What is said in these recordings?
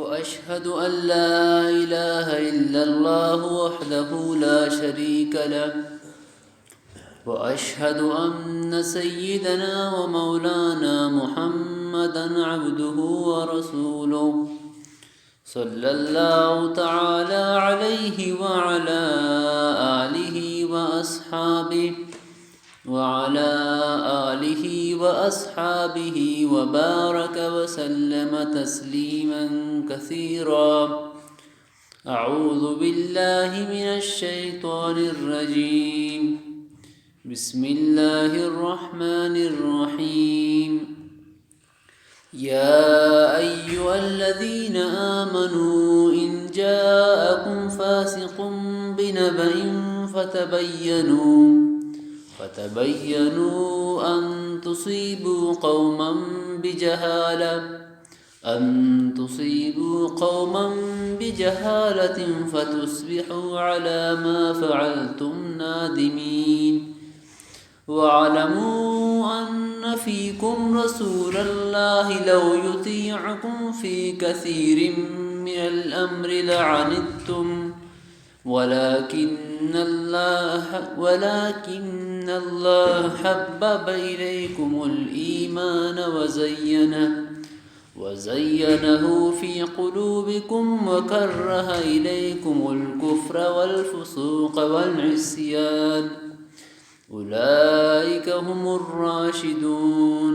وأشهد أن لا إله إلا الله وحده لا شريك له وأشهد أن سيدنا ومولانا محمدا عبده ورسوله صلى الله تعالى عليه وعلى آله وأصحابه وبارك وسلم تسليما كثيرا. أعوذ بالله من الشيطان الرجيم. بسم الله الرحمن الرحيم. يا أيها الذين آمنوا إن جاءكم فاسق بنبأ فتبينوا أن تصيبوا قوما بجهالة فتصبحوا على ما فعلتم نادمين. واعلموا أن فيكم رسول الله لو يطيعكم في كثير من الأمر لعنتم ولكن الله حبب إليكم الإيمان وزينه في قلوبكم وكره إليكم الكفر والفسوق والعصيان أولئك هم الراشدون.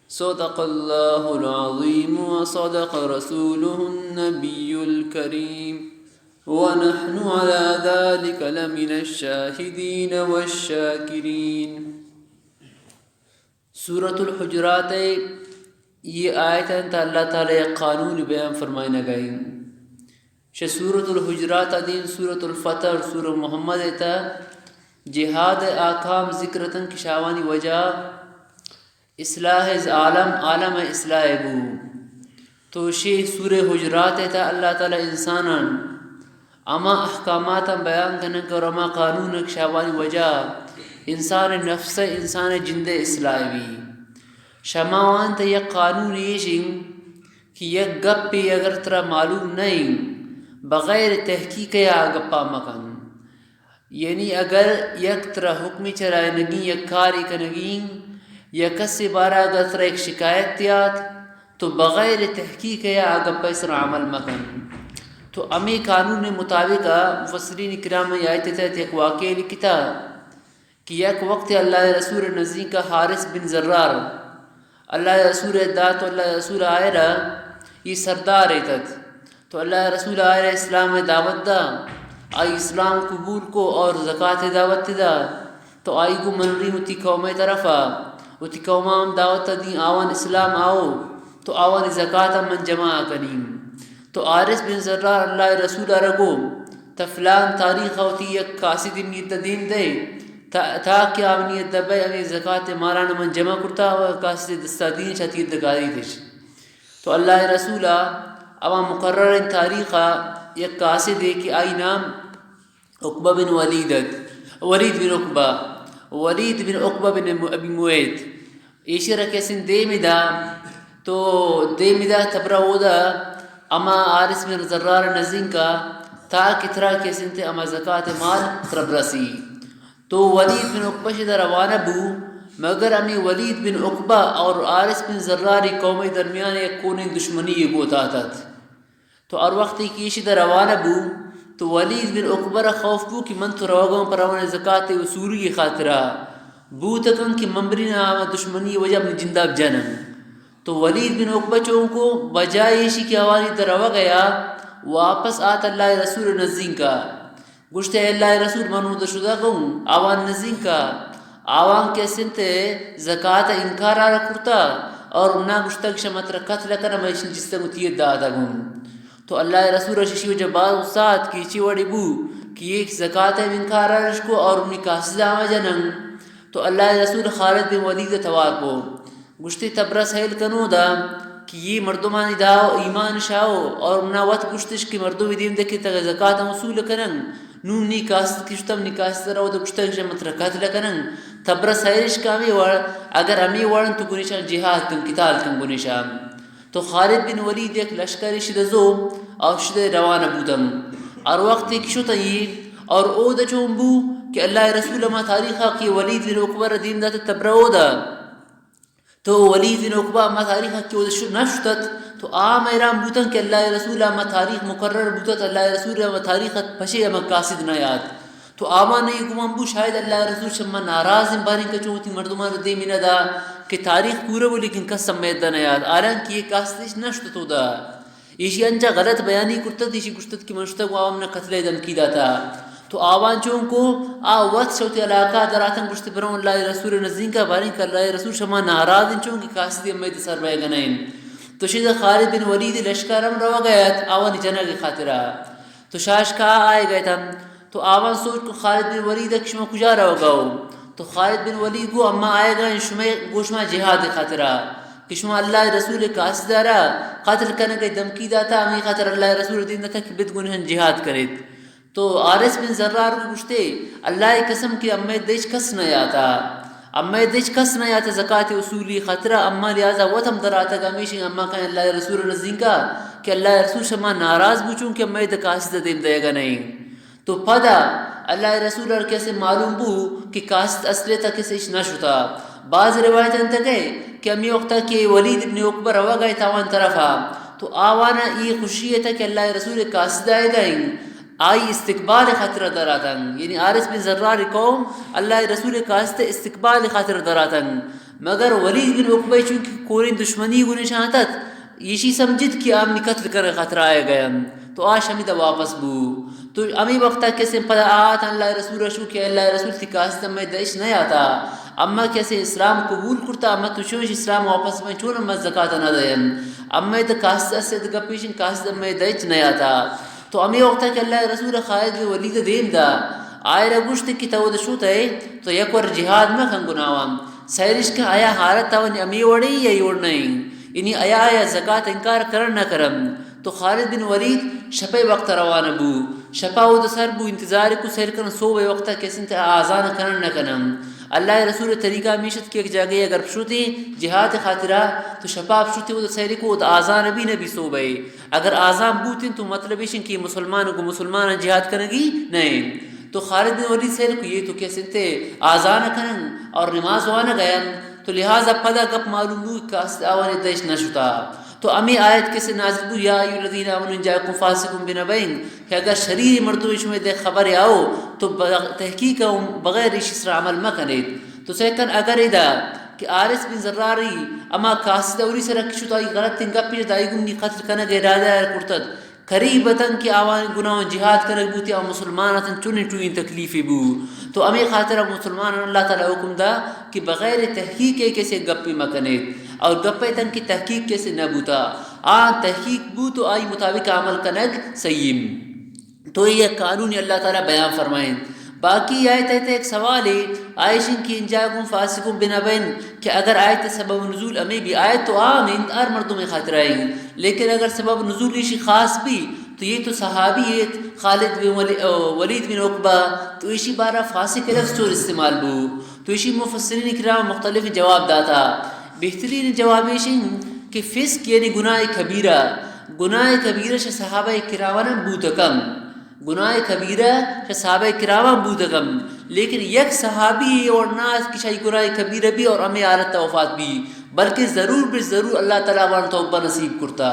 صدق الله العظيم وصدق رسوله النبي الكريم ونحن على ذلك لمن الشاهدين والشاكرين. سورة الحجرات یہ آیت انت اللہ تعالی قانون بیان فرمائنا گئی. سورة الحجرات ادین سورة الفتح اور سورة محمد تا جہاد آکام ذکرتن کشاوانی وجہ اصلاح عالم اصلاح بو. تو شیخ سورہ حجرات تا اللہ تعالی انساناً اما احکامات بیان کرنے اور اما قانون کشاوانی وجہ انسان نفس انسان جند اصلاح بھی شماوان تا یک قانون یہ کہ یک گپ پہ اگر ترا معلوم نہیں بغیر تحقیق یا گپا مکن، یعنی اگر یک طرح حکمی چرائے نگین یک کاری کنگین یا کسی بارا اگر طرح ایک شکایت دیات تو بغیر تحقیق یا آگا پیسر عمل مکن. تو امی قانون مطابق مفسرین کرام میں آیت تحت ایک واقعی لکھتا کہ یک وقت اللہ رسول نزدیک کا حارث بن زرار اللہ رسول دات اللہ رسول آئے رہا یہ سردار ایتت. تو اللہ رسول آئے رہا اسلام دعوت دا آئی اسلام قبول کو اور زکاة دعوت دا تو آئی کو منری ہوتی قوم طرفا ہوتی قوم دعوت دیں آوان اسلام آؤ تو آوان زکاة من جمع کنیم. تو عارث بن زرار اللہ رسول رگو تفلان تاریخ ہوتی یک قاصد نیت دین دے تاکہ آمنیت دبے امی زکاة ماران من جمع کرتا و قاصد دستا دین شتید دکاری دیش. تو اللہ رسول اما مقرر تاریخا یک قاصد ہے کہ آئی نام عقبہ بن ولید بن عقبہ بن ابی معیط ایشی رکھے سن دے مدا تو دے مدا تبرا ودا اما عارث بن زرار نزین کا تا کترا کے سنتے اما زکاة مال تربرسی. تو ولید بن عقبہ شدہ روانہ بو مگر امی ولید بن عقبہ اور عارث بن زراری قومی درمیان ایک کونے دشمنی یہ گوتا تھا. تو اور وقتی کی شدہ روانہ بو تو ولید بن عقبہ خوف بو کہ من تو روگوں پر روان زکاة وصولی خاطرہ بو تکن کہ ممبرین آما دشمنی وجہ اپنی جنداب جنم. تو ولید بن عقبہ چون کو بجائے اسی کی آوانی در روا گیا واپس آت اللہ رسول نزدین کا گوشتے اللہ رسول منو در شدہ کہوں آوان نزدین کا آوان کے سنتے زکاة انکارا رکھتا اور انہا گوشتا کہ شمت رکھت لکنا میشن جس تک اتیت داتا گوں. تو اللہ رسول ششی و جبال استاد کی چی وڑی بو کہ ایک زکاة انکارا رشکو اور انہی کاسد آما جنن. تو اللہ رسول خالد بن ولید توار کو گشتی تبرس حیل کنو دا کہ یہ مردمانی داو ایمان شاو اور انہا وقت گشتش کہ مردو دیم دکی تغی زکاة موصول کنن نون نی کاست کشتم نی کاست رو دا گشتا کشتا مترکات لکنن تبرس حیلش کامی ور اگر امی ورن تو گنیشان جہاد کن کتال کن گنیشان. تو خالد بن ولید یک لشکری شدزو اور شد روانہ بودم اور وقت ایک شو تیین اور او دا چون بو کہ اللہ رسول ما تاریخا کی ولید بن عقبہ دین دات تبرو دا تو ولید بن عقبہ ما تاریخا کی نشتت تو عام ایران بوتن کہ اللہ رسول ما تاریخ مقرر بوتت اللہ رسول ما تاریخ پشے اما قاصد نہ یاد تو آما نہیں گمان بو شاید اللہ رسول شما ناراض باری کچوتی مردمان دے من دا کہ تاریخ پورا بو لیکن کس سمیت دا نیاد آران کی یہ قاصدش نشت تو دا ایشی انجا غلط بیانی کرتا ایشی گشتت کی منشتا کو آوام نے قتل دم کی داتا تو آوان چون کو وقت شوتی علاقہ دراتن گشت برون اللہ رسول نزدین کا باری کر اللہ رسول شما ناراض چون کی قاصدی امیت سر بے گنائن تو شید خالد بن ولید لشکرم روا گیا آوانی جنہ کی خاطرہ تو شاش کہا آئے گئے تھا تو آوان سوچ کو خالد بن ولید شما کجا رہو گاؤ تو خالد بن ولید کو اما آئے گا شما گوشما جہاد خاطرہ کہ شما اللہ رسول قاصد دارا قاتل کرنے کا دمکی داتا امی خاطر اللہ رسول دین داتا کہ بدگنہن جہاد کرید تو عارس بن زرار کو گوشتے اللہ قسم کی امی دیش کس نہ آتا اما دیش کس نہ آتا زکاة اصولی خاطرہ اما لہذا وطم در آتا گا میشن اما کہیں اللہ رسول نزدین کا کہ اللہ رسول شما ناراض بوچوں کہ امی دا قاصد دیم دے گا نہیں تو پدا اللہ رسول اور کیسے معلوم بو کہ قاصد اصلی تا کیسے اش نہ شتا بعض روایت انتا گئے کہ امی وقتا کہ ولید ابن عقبہ روا گئے تاوان طرفا تو آوانا یہ خوشی ہے کہ اللہ رسول قاصد آئے گئیں آئی استقبال خاطر دراتن یعنی عارس بن زرار قوم اللہ رسول قاصد استقبال خاطر دراتن مگر ولید بن عقبہ چونکہ کورین دشمنی کو نشانتت یشی سمجھت کہ آمی قتل کر خاطر آئے گئے تو آش ہمیں دا واپس بو تو امی وقتا کیسے پدا آتا اللہ رسول رشو کہ اللہ رسول تھی قاصد میں دائش نہیں آتا اما کیسے اسلام قبول کرتا اما تو چونش اسلام واپس میں چون اما زکاة نہ دین اما دا قاصد سے دا گپیشن قاصد میں دائش نہیں آتا تو امی وقتا کہ اللہ رسول خالد ولید دیم دا آئے رگوشت کی تو دا شوتا ہے تو یک ور جہاد میں کھن گناوام سیرش کا آیا حالت تاونی امی وڑی یا یوڑ نہیں یعنی آیا زکاة انکار کرن نہ کرم تو خالد بن ولید شپے وقت روانہ بو شپا و دسر بو انتظار کو سیر کرن سو بے وقتا کسی انتا آزان کرن نہ کنم اللہ رسول طریقہ میشت کی ایک جاگے اگر پشوتی جہاد خاطرہ تو شپا پشوتی و دسر کو آزان بھی نبی سو بے اگر آزان بوتن تو مطلب ایشن کی مسلمان کو مسلمان جہاد کرنگی نہیں تو خالد بن ولید سیر کو یہ تو کیسے انتے آزان کرن اور نماز وانا گیا تو لہذا پدا گپ معلوم بو کہ آوانی دیش نشتا تو امی آیت کیسے نازل بو یا ایو الذین آمنوا ان جاءکم فاسق بنبأ کہ اگر شریر مردو شما دے خبر آؤ تو تحقیق بغیر اس اسرا عمل مکنید تو سیکن اگر ادا کہ عارس بن زراری اما قاصد اولی سے رکھ شتا غلط تنگا پیش دائی گمنی قتل کنگ ارادہ کرتد قریبتاً کہ آوان گناہ جہاد کرک بوتی اور مسلمانتاً چونی چوئیں تکلیفی بو تو امی خاطر مسلمان اللہ تعالیٰ حکم دا کہ بغیر تحقیق کیسے گپی مکنید اور گپے تن کی تحقیق کیسے نہ بوتا تحقیق بو تو آئی مطابق عمل کنگ سیم تو یہ قانون اللہ تعالیٰ بیان فرمائیں باقی آیت ہے ایک سوال ہے عائشن کی انجاکم فاسقم بنبین کہ اگر آیت سبب نزول امی بھی آیت تو عام ہر مردوں میں خاطر آئیں گی لیکن اگر سبب نزول ایشی خاص بھی تو یہ تو صحابی ہے خالد بن ولید بن عقبہ تو ایشی بارہ فاسق لفظ چور استعمال بو تو ایشی مفسرین کرام مختلف جواب داتا بہترین جواب ایشی کہ فسق یعنی گناہ کبیرہ سے صحابہ کرام بوتکم گناہ کبیرہ سے صحابہ کرام بودگم لیکن یک صحابی اور ناس کی شاہی گناہ کبیرہ بھی اور امی عالت وفات بھی بلکہ ضرور اللہ تعالیٰ وان توبہ نصیب کرتا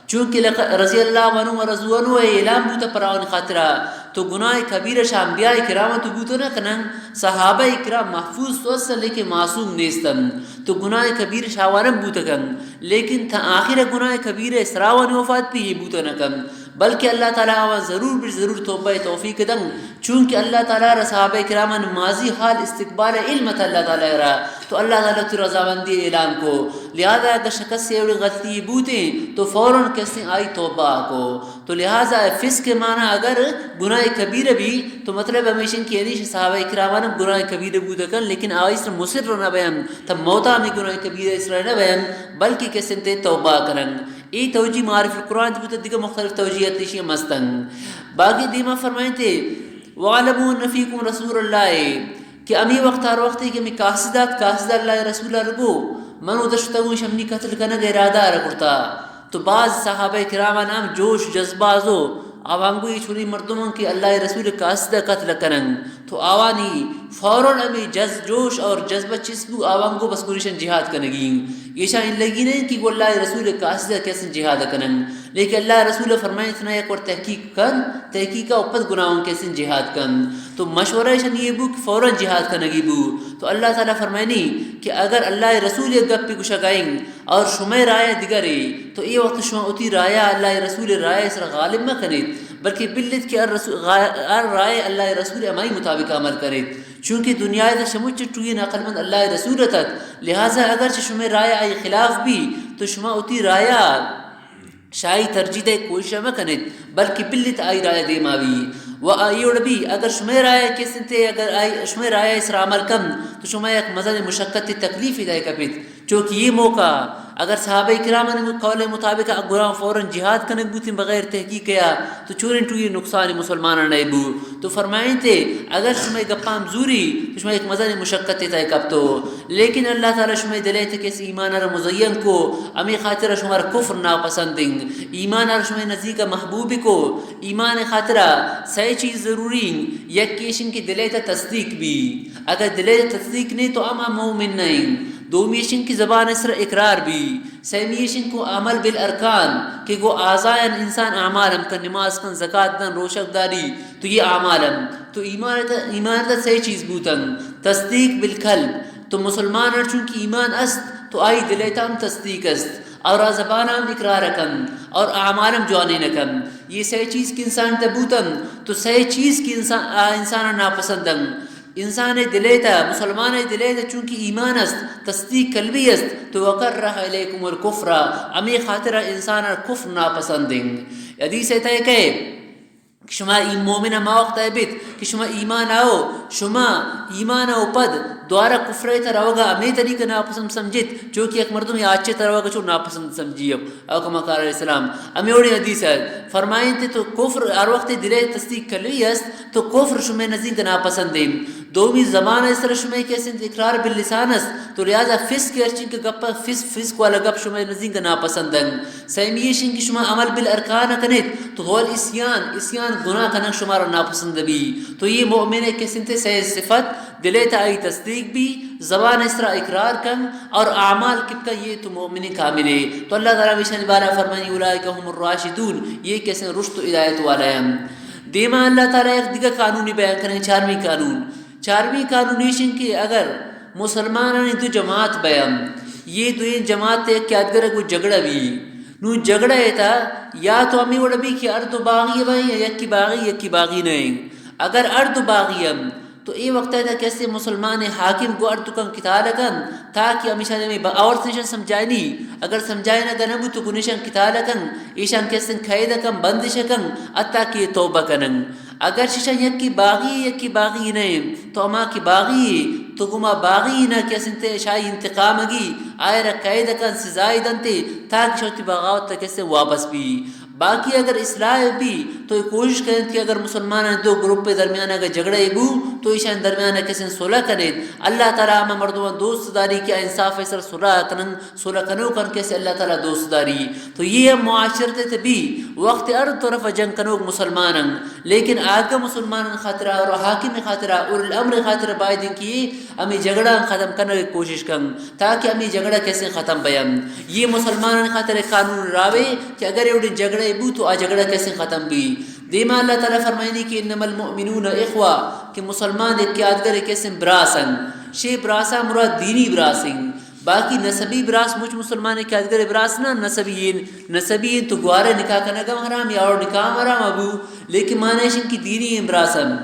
چونکہ رضی اللہ عنہ و رضو عنہ اعلام بوتا پراؤن خاطرہ تو گناہ کبیرہ شاہ انبیاء کرام تو بوتا نہ کنن صحابہ کرام محفوظ تو اصلا لیکن معصوم نیستن تو گناہ کبیرہ شاہوانم بوتا کن لیکن تا آخر گناہ کبیرہ اسراوان وفات بھی یہ بوتا نہ کن بلکہ اللہ تعالیٰ ضرور توبہ توفیق دن چونکہ اللہ تعالیٰ صحابہ کرام ماضی حال استقبال علمت اللہ تعالیٰ رہا تو اللہ تعالیٰ تو رضامندی اعلان کو لہذا اگر شکست سے اوڑی غلطی بوتیں تو فوراً کیسے آئی توبہ کو تو لہذا فسق کے معنی اگر گناہ کبیرہ بھی تو مطلب ہمیشن کی حدیث صحابہ کرام گناہ کبیرہ بوتا کن لیکن آئیس مصر نہ بیان تب موتا میں گناہ کبیرہ اس رہا نہ بیان بلکہ کیسے تے توبہ کرن ای توجیہ معارف القرآن بوتا دیگر مختلف توجیہات تیشی مستن باقی دیما فرمائیں تھے وَعَلَمُوا أَنَّ فِيكُمْ رَسُولَ اللَّهِ کہ امی وقت ہر وقت ہے کہ میں قاصدہ اللہ رسول رگو منو دشتگو شمنی قتل کنگ ارادہ رکھتا تو بعض صحابہ کرام نام جوش جذبازو آوانگو یہ چھوڑی مردمان کی اللہ رسول قاصدہ قتل کنن تو آوانی فوراً ہمیں جوش اور جذبہ چسبو آوانگو بس گوریشن جہاد کنگین یہ شاہ ان لگی نہیں کہ وہ اللہ رسول قاصدہ کیسے جہاد کنن لیکن اللہ رسول فرمائے اتنا ایک اور تحقیق کن تحقیقہ اوپر گناہوں کیسے جہاد کن تو مشورہ شن یہ بو کہ فوراً جہاد کنگی بو تو اللہ تعالیٰ فرمائنی کہ اگر اللہ رسول گپ پہ کچھ گائیں اور شمع رائے دیگرے تو یہ وقت شما اتی رائے اللہ رسول رائے سر غالب نہ کرے بلکہ بلت کہ رائے اللہ رسول امائی مطابق عمل کرے چونکہ دنیا دا شموچ ٹوئی عقل مند اللہ رسول تک لہٰذا اگر شما رائے آئی خلاف بھی تو شما اتی رائے شاہی ترجیح دے کوشش نہ کرے بلکہ بلت آئی رائے دے ماوی و آئیوڑ بھی اگر شما رائے کس تے اگر شما رائے اس را عمل کم تو شما ایک مزل مشقت تکلیفی دے کپت چونکہ یہ موقع اگر صحابہ کرام نے قول مطابق گراں فوراً جہاد کرنے بوتیں بغیر تحقیق کیا تو چورن ٹوئی نقصان مسلمانوں نے بو تو فرمائیں تھے اگر شما گپام زوری تو شما ایک مزل مشقت تے کپ تو لیکن اللہ تعالی شما دلے تے کس ایمان اور مزین کو امی خاطر شما کفر ناپسندیں ایمان اور شما نزدیک محبوب کو ایمان خاطرہ صحیح چیز ضروری یک کیشن کی دلے تے تصدیق بھی اگر دلے تصدیق نہیں تو اما مومن نہیں دومیشن کی زبان اسر اقرار بھی سیمیشن کو عمل بالارکان کہ وہ آزائن انسان اعمالم کا نماز کن زکاة دن روشک داری تو یہ اعمالم تو ایمان دا صحیح چیز بوتن تصدیق بالقلب تو مسلمان چونکہ ایمان است تو آئی دلیتام تصدیق است اور زبانام اقرار کن اور اعمالم جوانے نکن یہ صحیح چیز کی انسان تبوتن تو صحیح چیز کی انسان ناپسندن انسان دلیتا مسلمان دلیتا چونکہ ایمان است تصدیق قلبی است تو وقرہ علیکم الکفر امی خاطرہ انسان کفر ناپسندیں حدیث ہے کہ شما مومنہ ما وقت بیت کہ شما ایمان آؤ شما ایمان آؤ پد دوارا کفر تر روگا امی طریقہ ناپسند سمجھت جو کہ ایک مردم یا اچھے تر روگا چو ناپسند سمجھیے او کما قال علیہ السلام امی اوڑی حدیث ہے فرمائیں تے تو کفر ہر وقت دلے تصدیق کلی است تو کفر شما نزدیک ناپسندیں دومی زبان اس طرح شما کیسے اقرار باللسان است تو لہذا فسق کے ارچن کے گپ فسق والا گپ شما نزدیک ناپسندن سیمیشن کی شما عمل بالارکان کنت تو ہول اسیان گناہ کنک شما را ناپسند بھی تو یہ مومن کے سنتے صحیح صفت دلے تا آئی تصدیق بھی زبان اس طرح اقرار کن اور اعمال کب کا یہ تو مومن کامل ہے تو اللہ تعالیٰ بشان بارہ فرمانی اولئک هم الراشدون یہ کیسے رشد و ہدایت والے ہیں دیما اللہ تعالیٰ ایک دیگر قانونی بیان کریں چارمی قانونیشن کی اگر مسلمانوں نے دو جماعت بیان یہ دو جماعت ایک یادگر کوئی جھگڑا بھی نو جھگڑا ہے تھا یا تو امی وڑا بھی کہ ارد باغی بھائی یک کی باغی نہیں اگر ارد باغی ہم تو یہ وقت ہے کیسے مسلمان حاکم کو ارد کن کتال کن تاکہ امیشان میں اور نشان سمجھائے نہیں اگر سمجھائے نہ گنبو تو گنشان کتال کن ایشان کیسے کھائدہ کن بندش کن اتا کہ توبہ کنن اگر ششا یک کی باغی نہیں تو اما کی باغی تو گما باغی نہ کیسے تے شاہی انتقام گی آئے رقید کن سزائی دنتے تاکہ شوتی باغاوت تک کیسے واپس بھی باقی اگر اصلاح بھی تو یہ کوشش کریں کہ اگر مسلمان دو گروپ پہ درمیان اگر جھگڑے بو تو ایشان درمیان کسی صلح کریں اللہ تعالیٰ ہمیں مردمان دوست داری کیا انصاف سر صلح کنو کن کیسے اللہ تعالیٰ دوست داری تو یہ معاشرت بھی وقت ارد طرف جنگ کنو مسلمان لیکن آگا مسلمان خاطرہ اور حاکم خاطرہ اور الامر خاطرہ باید کی ہمیں جھگڑا ختم کرنے کی کوشش کریں تاکہ ہمیں جھگڑا کیسے ختم بیان یہ مسلمان خاطر قانون راوے کہ اگر یہ جھگڑے بو تو آ جھگڑا کیسے ختم بھی دیما اللہ تعالیٰ فرمائنی کہ انما المؤمنون اخوہ کہ مسلمان ایک یادگر کیسے براسن شی براسا مراد دینی براسن باقی نسبی براس مجھ مسلمان ایک یادگر براس نا نسبیین تو گوارے نکاح کا نگم حرام یا اور نکاح حرام ابو لیکن مانیشن کی دینی براسن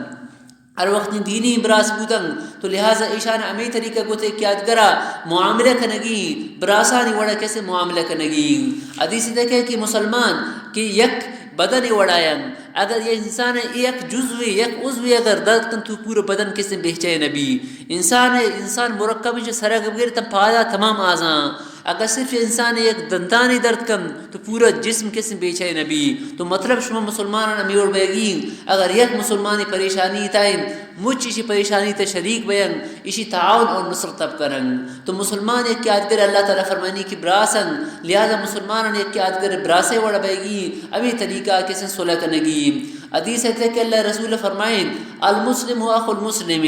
ہر وقت دینی براس بودن تو لہٰذا ایشان امی طریقہ کو تے یادگرہ معاملہ کنگی براسانی وڑا کیسے معاملہ کنگی حدیث دیکھے کہ مسلمان کہ یک بدن وڑائیں اگر یہ انسان ایک جزوی یک عضوی اگر درد کن تو پورا بدن کیسے بہچے نبی انسان مرکب جو سرگ بغیر تم پادا تمام آزاں اگر صرف انسان ایک دندانی درد کم تو پورا جسم قسم بے چین نبی تو مطلب شما مسلمان امیور بیگین اگر یک مسلمانی پریشانی تائیں مجھ اسی پریشانی تے شریک بیان اسی تعاون اور نصرت تب کرن تو مسلمان ایک کی آدگر اللہ تعالیٰ فرمانی کی براسن لہذا مسلمان ایک کی آدگر براسے وڑا بیگی ابھی طریقہ کسی صلح کنگی حدیث ہے کہ اللہ رسول فرمائیں المسلم اخو المسلم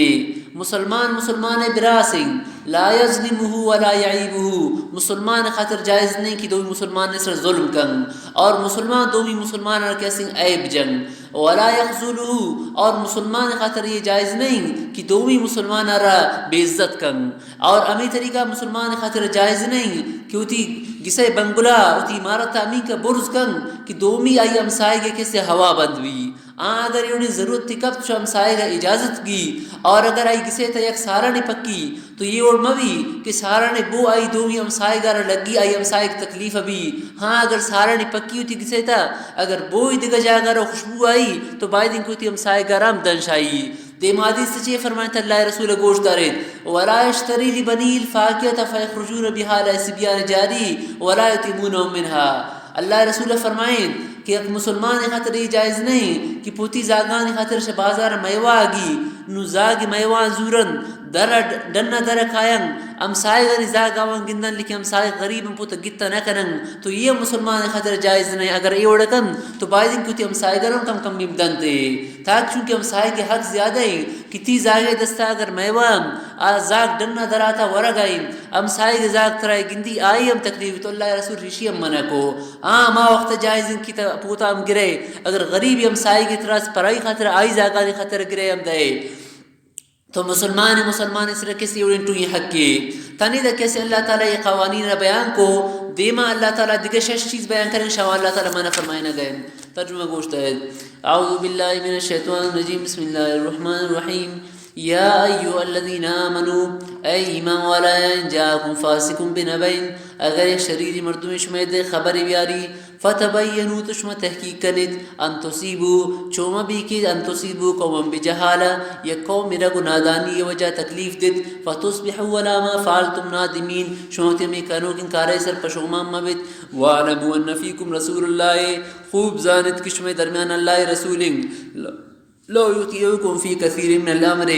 مسلمان براسن لا یظلمہ ولا یعیبہ مسلمان خاطر جائز نہیں کہ دوی مسلمان نے سر ظلم کن اور مسلمان دوی مسلمان کیسے عیب جن ولا یخذلہ اور مسلمان خاطر یہ جائز نہیں کہ دومی مسلمان را بے عزت کن اور امی طریقہ مسلمان خاطر جائز نہیں کہ اتی گسے بنگلا اتی عمارت تعمیر کا برز کن کہ دومی آئی ہمسائے کے کیسے ہوا بند ہوئی اگر انہیں ضرورت تھی کب تو ہمسائے کا اجازت کی اور اگر آئی کسے تا یک سارا نے پکی تو یہ اور موی کہ سارا نے بو آئی دومی ہمسائے گا لگی آئی ہمسائے کی تکلیف ابھی ہاں اگر سارا نے پکی ہوتی کسے تا اگر بوئی دگا جا گا خوشبو آئی تو بائی دن کو تی ہمسائے گا رام دنش آئی دیم حدیث سے چیئے فرمائے اللہ رسول گوشت دارید وَلَا يَشْتَرِي لِبَنِي الْفَاكِيَةَ فَيَخْرُجُونَ بِهَا لَيْسِبِيَانِ جَارِي وَلَا يَتِمُونَهُمْ مِنْهَا اللہ رسول فرمائیں کہ ایک مسلمان خاطر یہ جائز نہیں کہ پوتی زاگان خاطر سے بازار میوہ آگی نو زاگ میوہ زورن در ڈنہ در کھائیں امسائے غری زاگاوان گندن لیکن امسائے غریب پوتا گتا نہ کرن تو یہ مسلمان خاطر جائز نہیں اگر یہ اڑکن تو بائدن کیوں تی امسائے گرم کم کم بمدن تے تاک چونکہ امسائے کے حق زیادہ ہیں کہ تی زاگے دستا اگر میوہ زاگ ڈنہ در آتا ورگ آئی امسائے کے زاگ ترائے گندی آئی ہم تکلیف تو اللہ رسول رشی ہم منع کو ما وقت جائز ان کی پوتا ہم گرے اگر غریب امسائے کی طرح پرائی خاطر آئی زاگانی خاطر گرے ہم دے تو مسلمان اس طرح کسی اڑین تو یہ حق کے تانی دا کیسے اللہ تعالیٰ یہ قوانین بیان کو دیما اللہ تعالیٰ دیگر شش چیز بیان کریں شاہ اللہ تعالیٰ منع فرمائے نہ گئے ترجمہ گوشت ہے اعوذ باللہ من الشیطان الرجیم بسم اللہ الرحمن الرحیم یا ایوہ الذین آمنوا اے ایمان والا ان جاکم فاسکم بنبین اگر ایک شریری مردم شمید خبری بیاری فتبینو تشما تحقیق کنید ان تصیبو چوما بھی کہ ان تصیبو قوم بجہالا یک قوم میرا گناہدانی وجہ تکلیف دید فتصبحوا علی ما فعلتم نادمین شما تمی کنو کن کارے سر پشومان مبت وعلموا ان فیکم رسول اللہ خوب زانت کشم درمیان اللہ رسول لو یطیعکم فی کثیر من الامر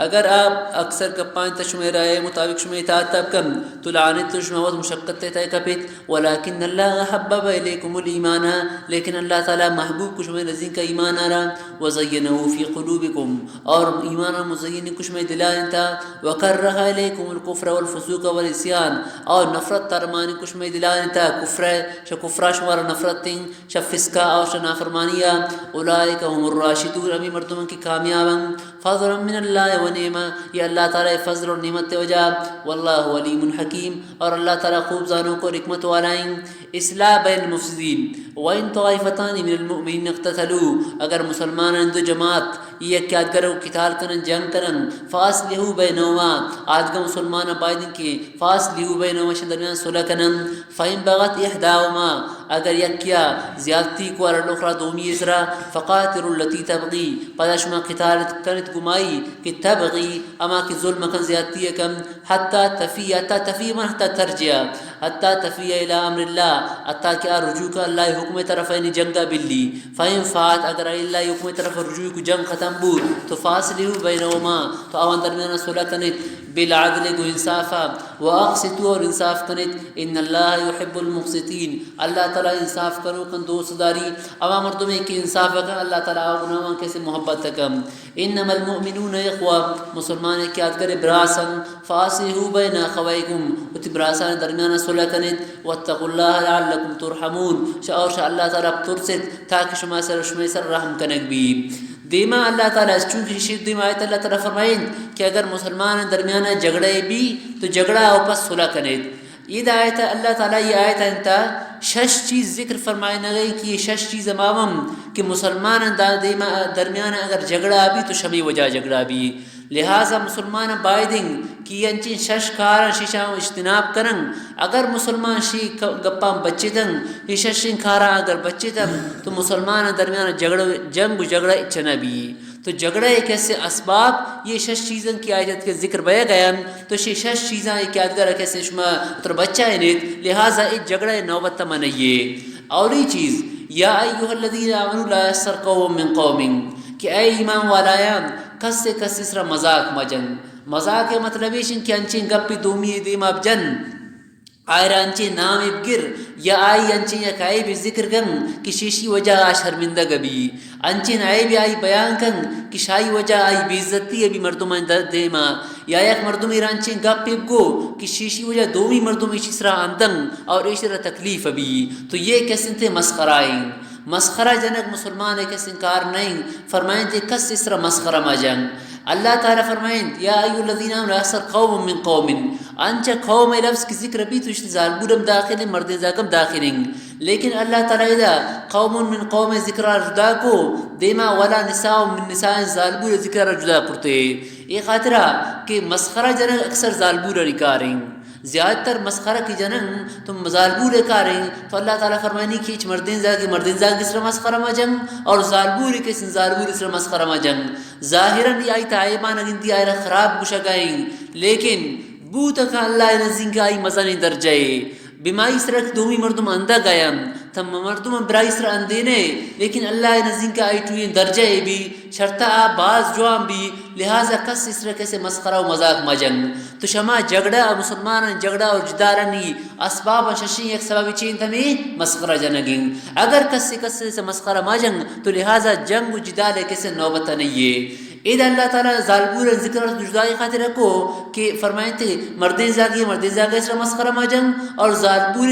اگر آپ اکثر کپائیں تشمہ رائے مطابق شمہ اطاعت تب کم تو لعنت تشمہ وقت مشقت تے کپت ولیکن اللہ حبب الیکم الایمان لیکن اللہ تعالی محبوب کشمہ نزین کا ایمان آرا وزینہو فی قلوبکم اور ایمان مزین کشمہ دلائن تا وکرہ الیکم الکفر والفسوق والعصیان اور نفرت ترمانی کشمہ دلائن تا کفرہ شمارا نفرت تین فسقہ اور نافرمانیہ اولئک هم الراشدون ابھی مردموں کی کامیاباں فضل من اللہ و نعمہ یہ اللہ تعالی فضل اور نعمت وجہ واللہ علیم حکیم اور اللہ تعالی خوب زانوں کو حکمت والائیں اصلاح بین المفسدین وَإِن طَائِفَتَانِ مِنَ الْمُؤْمِنِينَ اقْتَتَلُوا اگر مسلمان دو جماعت یہ کیا کرو قتال کرن جنگ کرن فَأَصْلِحُوا بَيْنَهُمَا آدھگا مسلمان بائدن کی فَأَصْلِحُوا بَيْنَهُمَا درمیان صلح کرن فَإِن بَغَتْ إِحْدَاهُمَا اگر یک کیا زیادتی کو اور الاخرى دومی اسرا فقاتلوا التي تبغي پدا شما قتال کرت گمائی کہ تبغی اما کی ظلم کن زیادتی کم حتی تفی من حتی ترجع حتی تفی الى امر اللہ حتی کیا رجوع کا اللہ حکم طرف اینی جنگا بلی فہم فات اگر اللہ حکم طرف رجوع کو جنگ ختم بود تو فاصلہ بینہما تو آوان درمیان صلح کنت بالعدل کو انصافا واقسطوا اور انصاف کنت ان اللہ یحب المقسطین اللہ تعالی انصاف کرو کن دوست داری اما مردمیں کی انصاف کن اللہ تعالی آگناوان کیسے محبت کم انما المؤمنون اخوہ مسلمان کی آدگر براسن فاصلحوا بین اخویکم اتی براسان درمیان صلح کنت واتقوا اللہ لعلکم ترحمون اور شاء اللہ تعالی ترسد تاکہ شما سر رحم کنک بھی دیما اللہ تعالیٰ چونکہ شید دیما آیت اللہ تعالیٰ فرمائیں کہ اگر مسلمان درمیان جھگڑے بھی تو جھگڑا واپس صلح کنید یہ آیت اللہ تعالیٰ یہ آیت انتا شش چیز ذکر فرمائے نہ گئی کہ یہ شش چیز امامم کہ مسلمان درمیان اگر جھگڑا بھی تو شمی وجہ جھگڑا بھی لہٰذا مسلمان بائدنگ کہ انچین شش کارا شیشاں اجتناب کرن اگر مسلمان شی گپاں بچے دن یہ ششن کارا اگر بچے دن تو مسلمان درمیان جنگ و جھگڑا اچھنا بھی تو تو جھگڑا ایک ایسے اسباب یہ شش چیزیں کی آیت کے ذکر بیا گیا تو شش چیزاں ایک یادگار کیسے شما تر بچہ انت لہٰذا ایک جھگڑا نوبت منئیے. اور یہ چیز یا ایھا الذین آمنوا لا یسخر قوم من قوم کہ اے ایمان والایان کس سے کس اسرا مذاق مجن. مذاق کے مطلب ہے کہ انچیں گپی دومی دیم اب جن آئر انچیں نام ابگر یا آئی انچیں یک آئی بھی ذکر کن کہ شیشی وجہ شرمندہ گبی انچیں آئی بھی آئی بیان کن کہ شائی وجہ آئی بے عزتی ابھی مردم دیما یا یک مردم ایرانچیں گپ ابگو کہ شیشی وجہ دومی مردم اشرا اندن اور اشرا تکلیف ابھی. تو یہ کیسے تھے مسخرائیں مسخرہ جنک مسلمان ہے کس انکار نہیں فرمائیں تھے کس اس طرح مسخرہ مجن. اللہ تعالیٰ فرمائیں یا ایھا الذین آمنوا لا یسخر قوم من قوم انچہ قوم لفظ کی ذکر بھی تو اشتزال بودم داخل مرد زاکم داخلیں لیکن اللہ تعالیٰ اذا قوم من قوم ذکر جدا کو دیما ولا نساء من نساء ظالبور ذکر جدا کرتے. یہ خاطرہ کہ مسخرہ جنک اکثر ظالبور نکاریں زیادہ تر مسخرہ کی جنن تم ظالبور کاریں تو اللہ تعالیٰ فرمانی کہ مردین زاگ اس طرح مسخرہ مجن اور ظالبور کے سن ظالبور اس طرح مسخرہ مجن. ظاہراً یہ آئی تائیبان اگنتی آئی خراب گشگائیں لیکن بوتک اللہ نزین کا آئی مزانی درجائے بیمائی سرک دومی مردم اندہ گیا تم مردم برائی سر اندینے لیکن اللہ نزین کا آئی ٹوئیں درجائے بھی شرطہ باز جوان بھی لہٰذا کس اس طرح کیسے مسخرہ و مذاق مجن. تو شما جگڑا مسلمان جگڑا اور جدارنی اسباب ششی ایک سبب چین تمہیں مسخرہ جنگیں اگر کس سے مسخرہ مجن تو لہٰذا جنگ و جدال کیسے نوبت نہیں ہے. اید اللہ تعالیٰ ظالبور ذکر جدائی خاطر رکھو کہ فرمائیں تھے مردین زاگی اس طرح مسخرہ مجن اور ظالبور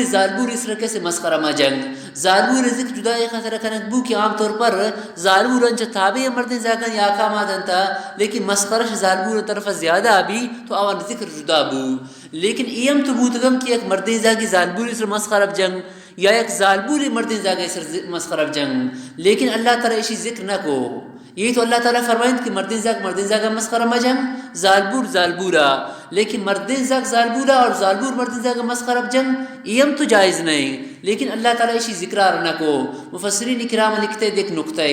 اس طرح کیسے مسخرہ مجن. ظالبور ذکر جدائی خاطر رکھنے بو کہ عام طور پر ظالبور انچہ تابع مردین زاگن یا احکامات انتا لیکن مسخرہ طرف طرف زیادہ بھی تو آوان ذکر جدا بو لیکن ایم تو بوتگم کہ ایک مردین زاگی ظالبور اس طرح مسخرہ بجنگ یا ایک ظالبور مردین زاگی اس طرح مسخرہ بجنگ لیکن اللہ تعالیٰ اسی ذکر نہ کو. یہ تو اللہ تعالیٰ فرمائیں کہ مردین زاگ مسخرہ مجن ظالبورا لیکن مردین زاگ ظالبورا اور ظالبور مردین زاگ مسخرہ بجن ایم تو جائز نہیں لیکن اللہ تعالیٰ اسی ذکرار نہ کو. مفسرین کرام لکھتے دیکھ نقطۂ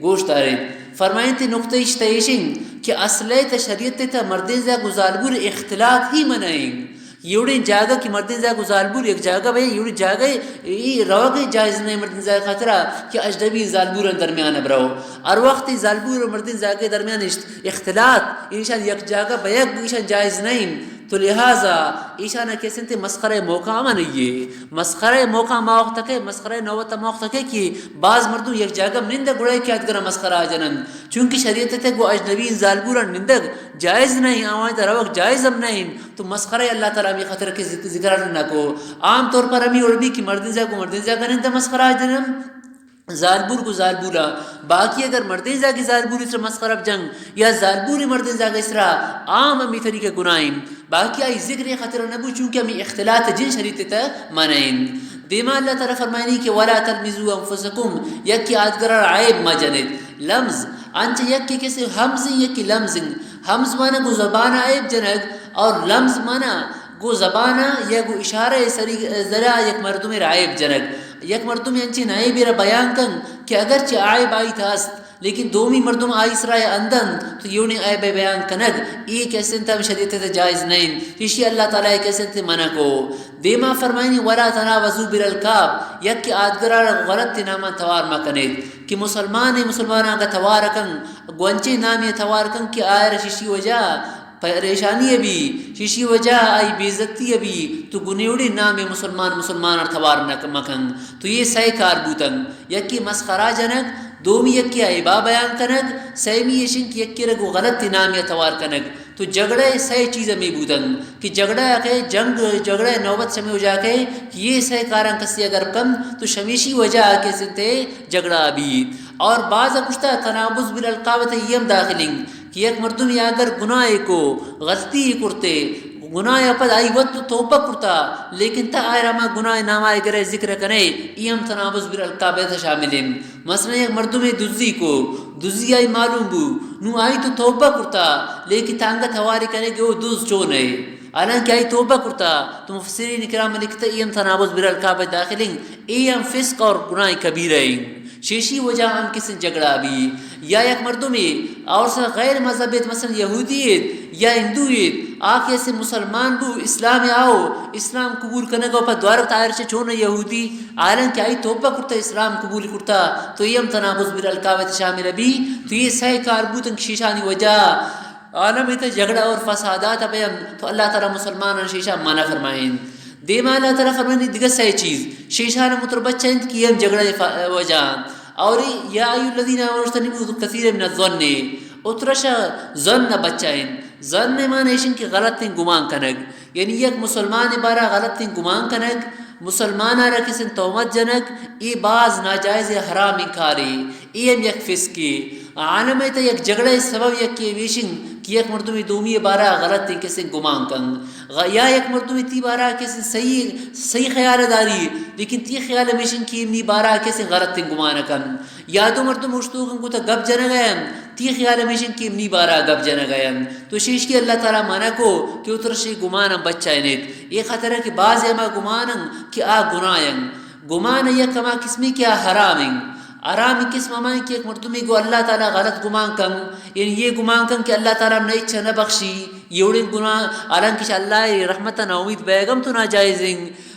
گوشت آرے فرمائیں تھے نقطۂ اشتیشن کہ اصلِ تشریعت تھا مردین زاگ و ظالبور اختلاط ہی منائیں یوڑی جاگہ کی مردین زاگ و ظالبور ایک جاگہ بھئی یوڑی جاگہ یہ روگی جائز نہیں مردین زاگ خاطرہ کہ اجنبی ظالبور درمیان برو اور وقت ظالبور اور مردین زاگ درمیان اختلاط انشان یک جاگہ بیک ایشان جائز نہیں تو لہٰذا ایشانہ کیسے تھے مسخرہ موقع منئیے مسخرہ موقع موقع تکے مسخرہ نوبت موقع تکے کہ بعض مردوں یک جاگہ نندہ گڑائی کیا ادگر مسخرہ جنن چونکہ شریعت تھے وہ اجنبی ظالبورا نندہ جائز نہیں آوائیں در وقت جائز ہم نہیں تو مسخرہ اللہ تعالیٰ میں خطر کے ذکر نہ کو. عام طور پر ہمیں اڑبی کی مردین زاگ نندہ مسخرہ جنن ظالبور کو ظالبورا باقی اگر مردین زاگی ظالبور اس طرح مسخرہ بجنگ یا ظالبور مردین زاگ اس طرح عام ہمیں طریقہ گناہیں باقی آئی ذکر خطر نبو چونکہ ہمیں اختلاط جن شریعت تا منائیں. دیما اللہ تعالیٰ فرمائنی کہ وَلَا تَلْمِزُوا أَنفُسَكُمْ یکی آدگرار عائب ما جنید لمز انچہ یکی کسی حمز یکی لمز حمز مانا گو زبان عائب جنگ اور لمز مانا گو زبانہ یا گو اشارہ ذرا یک مردم عائب جنگ یک مردم انچی نائب را بیان کن کہ اگرچہ عائب آئی تھاست لیکن دومی مردم آئی سرائے اندن تو یوں نے عیب بیان کنگ یہ کیسے انتا شدیت جائز نہیں اسی اللہ تعالیٰ کیسے انتا منع کو. دیما فرمائنی وَلَا تَنَاوَزُوا بِالْأَلْقَابِ یکی آدگرار غلط نامان توار مکنید کہ مسلمان آگا توار کن گونچے نامی توار کن کہ آئر شیشی وجہ پریشانی بھی شیشی وجہ آئی بیزتی بھی تو گنیوڑی نام مسلمان ارتوار مکن تو یہ صحیح کار بوتن یکی مسخرہ جنگ دومی یکی عیبا بیان کنگ سیمی یشن کی یکی رگو غلط نامی اتوار کنگ تو جگڑے صحیح چیز میں بودن کہ جگڑا کہ جگڑے نوبت سمیں ہو جا کے کہ یہ صحیح کاران کسی اگر کم تو شمیشی وجہ کے سنتے جگڑا بھی. اور بعض کچھتا تنابز بالالقابت یم داخلیں کہ ایک مردم یا اگر گناہ کو غلطی کرتے گناہ پد آئی وقت توبہ کرتا لیکن تا آئرہ ما گناہ نامائی گرے ذکر کنے ایم تنابز بالالقابت شاملیں. مثلا ایک مردم دزی کو دزی آئی معلوم بو نو آئی تو توبہ کرتا لیکن تانگت ہواری کنے کہ وہ دز چون ہے حالانکہ آئی توبہ کرتا تو مفسرین کرام لکھتا ایم تنابز بالالقابت داخلیں ایم فسق اور گناہ کبیرہ ہیں شیشی وجہ ہم کسی جھگڑا بھی یا یک مردمی اور سے غیر مذہبیت مثلا یہودیت یا ہندویت آکے سے مسلمان بو اسلام آؤ اسلام قبول کرنے گا پر دوارت آئر سے چھونا یہودی آئلن کہ آئی توبہ کرتا اسلام قبول کرتا تو یہ ہم تناقض بر القاوت شامل بھی تو یہ صحیح کاربوتن شیشانی وجہ عالم تے جھگڑا اور فسادات ابیم تو اللہ تعالی مسلمان شیشہ منع فرمائیں دیما اللہ تعالی فرمائیں دیگر صحیح چیز شیشہ نے متربچہ انت کی ہم جھگڑا وجہ اور یا ایو الذین آمنوا اجتنبوا کثیر من الظن اترش ظن بچائیں ظن معنی ہے کہ غلط گمان کنگ یعنی یک مسلمان بارا غلط گمان کنگ مسلمان آرہ کسی تومت جنگ ای بعض ناجائز حرام کاری ایم یک فسکی عالم ہے یک جھگڑے سبب یک کی ویشنگ کہ یک مردمی دومی بارا غلط کسی گمان کنگ یا یک مردمی تی بارا کسی صحیح خیال داری لیکن تی خیال میشن کی امنی بارا کسی غلط گمان کنگ یا دو مردم اشتوکن کو تا گب جنگ گئے تی خیال میشن کی امنی بارا گب جنگ گئے تو شیش کی اللہ تعالی مانا کو کہ اترشی گمان بچہ نیت یہ خطر ہے کہ بعض اما گمان کہ آ گناہیں گمان یا کما قسمی کیا حرامیں آرام قسم ہمائیں کہ ایک مرتبہ کو اللہ تعالیٰ غلط گمان کن یعنی یہ گمان کن کہ اللہ تعالیٰ نے اچھا نہ بخشی یہ اڑیں گناہ حالانکہ اللہ رحمتہ نا امید بیگم تو ناجائزیں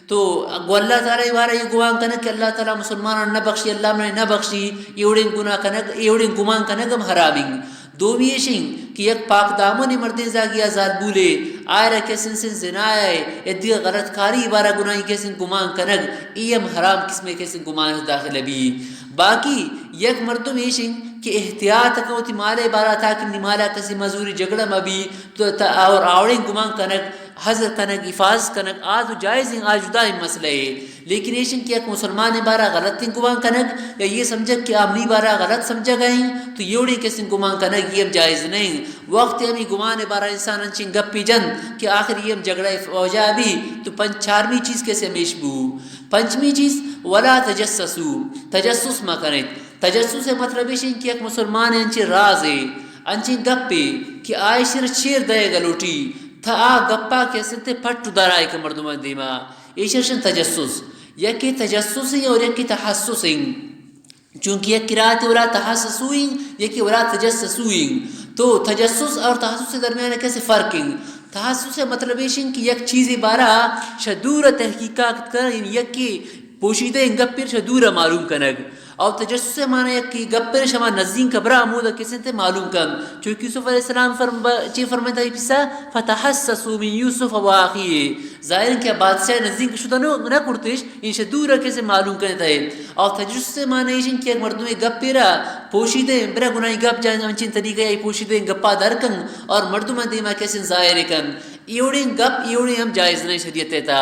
تو اللہ تعالیٰ بارہ یہ گمان کن کہ اللہ تعالیٰ مسلمان نہ بخشی اللہ نے نہ بخشی یہ اڑیں گناہ کنگ یہ اڑیں گمان کنگم حرامیں دومی شنگ کہ یک پاک دامن مردین زاگی آزاد بولے آئرہ کسن سن زنائے ادھی غلط کاری بارہ گناہی کسن گمان کنگ ایم حرام قسمے کسن گمان داخل بھی باقی یک مردم ایشنگ کہ احتیاط کنوتی مالے بارا تھا کہ نمالا کسی مزوری جگڑا مبی تو اور آوڑیں گمان کنگ حضر کنگ حفاظ کنگ آج جائز ہیں آج جدا ہی مسئلہ ہے لیکن ایشن کہ ایک مسلمان بارا غلط گمان کنگ یا یہ سمجھا کہ آمنی بارا غلط سمجھا گئیں تو یہ کسی گمان کنگ یہ جائز نہیں وقت ہمیں گمان بارا انسان انچیں گپ پی جن کہ آخر یہ جگڑا وجہ بھی تو چارمی چیز کیسے میشبو پنچمی چیز ولا تجسسو تجسس مہ کریں تجسس سے مطلب ہے کہ ایک مسلمان انچے راز ہے انچیں گپے کہ آئشر چیر دے گلوٹی تھا آ گپا کیسے تے پھٹ دارائے کہ مردمان دیما ایشرشن تجسس یکی تجسس ہے اور یکی تحسس ہے چونکہ یک قرآت ولا تحسس ہوئیں یکی ولا تجسس ہوئیں تو تجسس اور تحسس درمیان کیسے فرق ہیں تحسس سے مطلب ہے کہ یک چیزی بارا شدور تحقیقات کر یکی پوشیدہ گپر شدور معلوم کنگ اور تجسس سے معنی ہے کہ گپر شما نزدین کبرا عمودہ کسی تے معلوم کن چونکہ یوسف علیہ السلام فرمائتا ہے پسا فتحسسوا من یوسف و آخیه ظاہر کیا بادشاہ نزدین شدہ نہ کرتش ان شدورہ کیسے معلوم کرتا ہے اور تجسس سے معنی ہے کہ ایک مردم گپیرا پوشیدہ برا گناہی گپ جائیں انچین طریقہ ہے پوشیدہ گپا درکن اور مردم دیما کیسے ظاہر کن ایوڑیں گپ ایوڑیں ہم جائز نہیں شریعت تا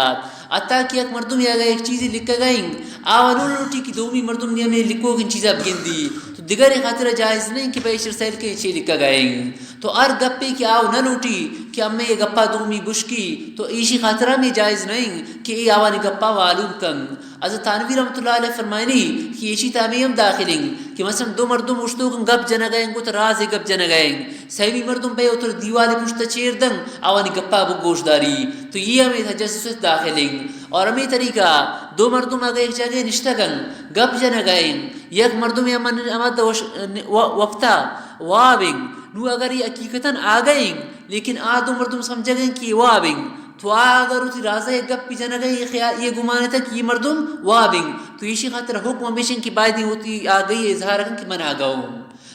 اتا کہ ایک مردم یا ایک چیزی لکھا گئیں آوانو لوٹی کی دومی مردم نے ہمیں لکھو کہ چیزیں اب گندی تو دیگر خاطر جائز نہیں کہ بیشر سیل کے چیز لکھا گئیں تو ار گپے کہ آو نہ لوٹی کہ ہمیں یہ گپا دومی بشکی تو ایشی خاطرہ میں جائز نہیں کہ ای آوانی گپا معلوم کن حضرت تانوی رحمۃ اللہ علیہ فرمائنی کہ ایشی تعمیم داخلیں کہ مثلا دو مردم اشتو کن گپ جنہ گئیں گو تو راز گپ جنہ گئیں سیوی مردم پہ اتر دیوالی پشتا چیر دن آوانی گپا بو گوش داری تو یہ ہمیں تجسس داخلیں اور ہمیں طریقہ دو مردم اگر ایک جگہ نشتہ کن گپ جنہ گئیں یک مردم امد وقتا وابنگ نو اگر یہ حقیقتاً آگئیں لیکن دو مردم سمجھا گئیں کہ وابنگ تو اگر اسی رازہ ایک گپ پیچھا نہ گئی یہ گمانے تھا کہ یہ مردم وابنگ تو اسی خاطر حکم ہمیشن کی بائدی ہوتی آگئی اظہار کن کہ من آگاؤں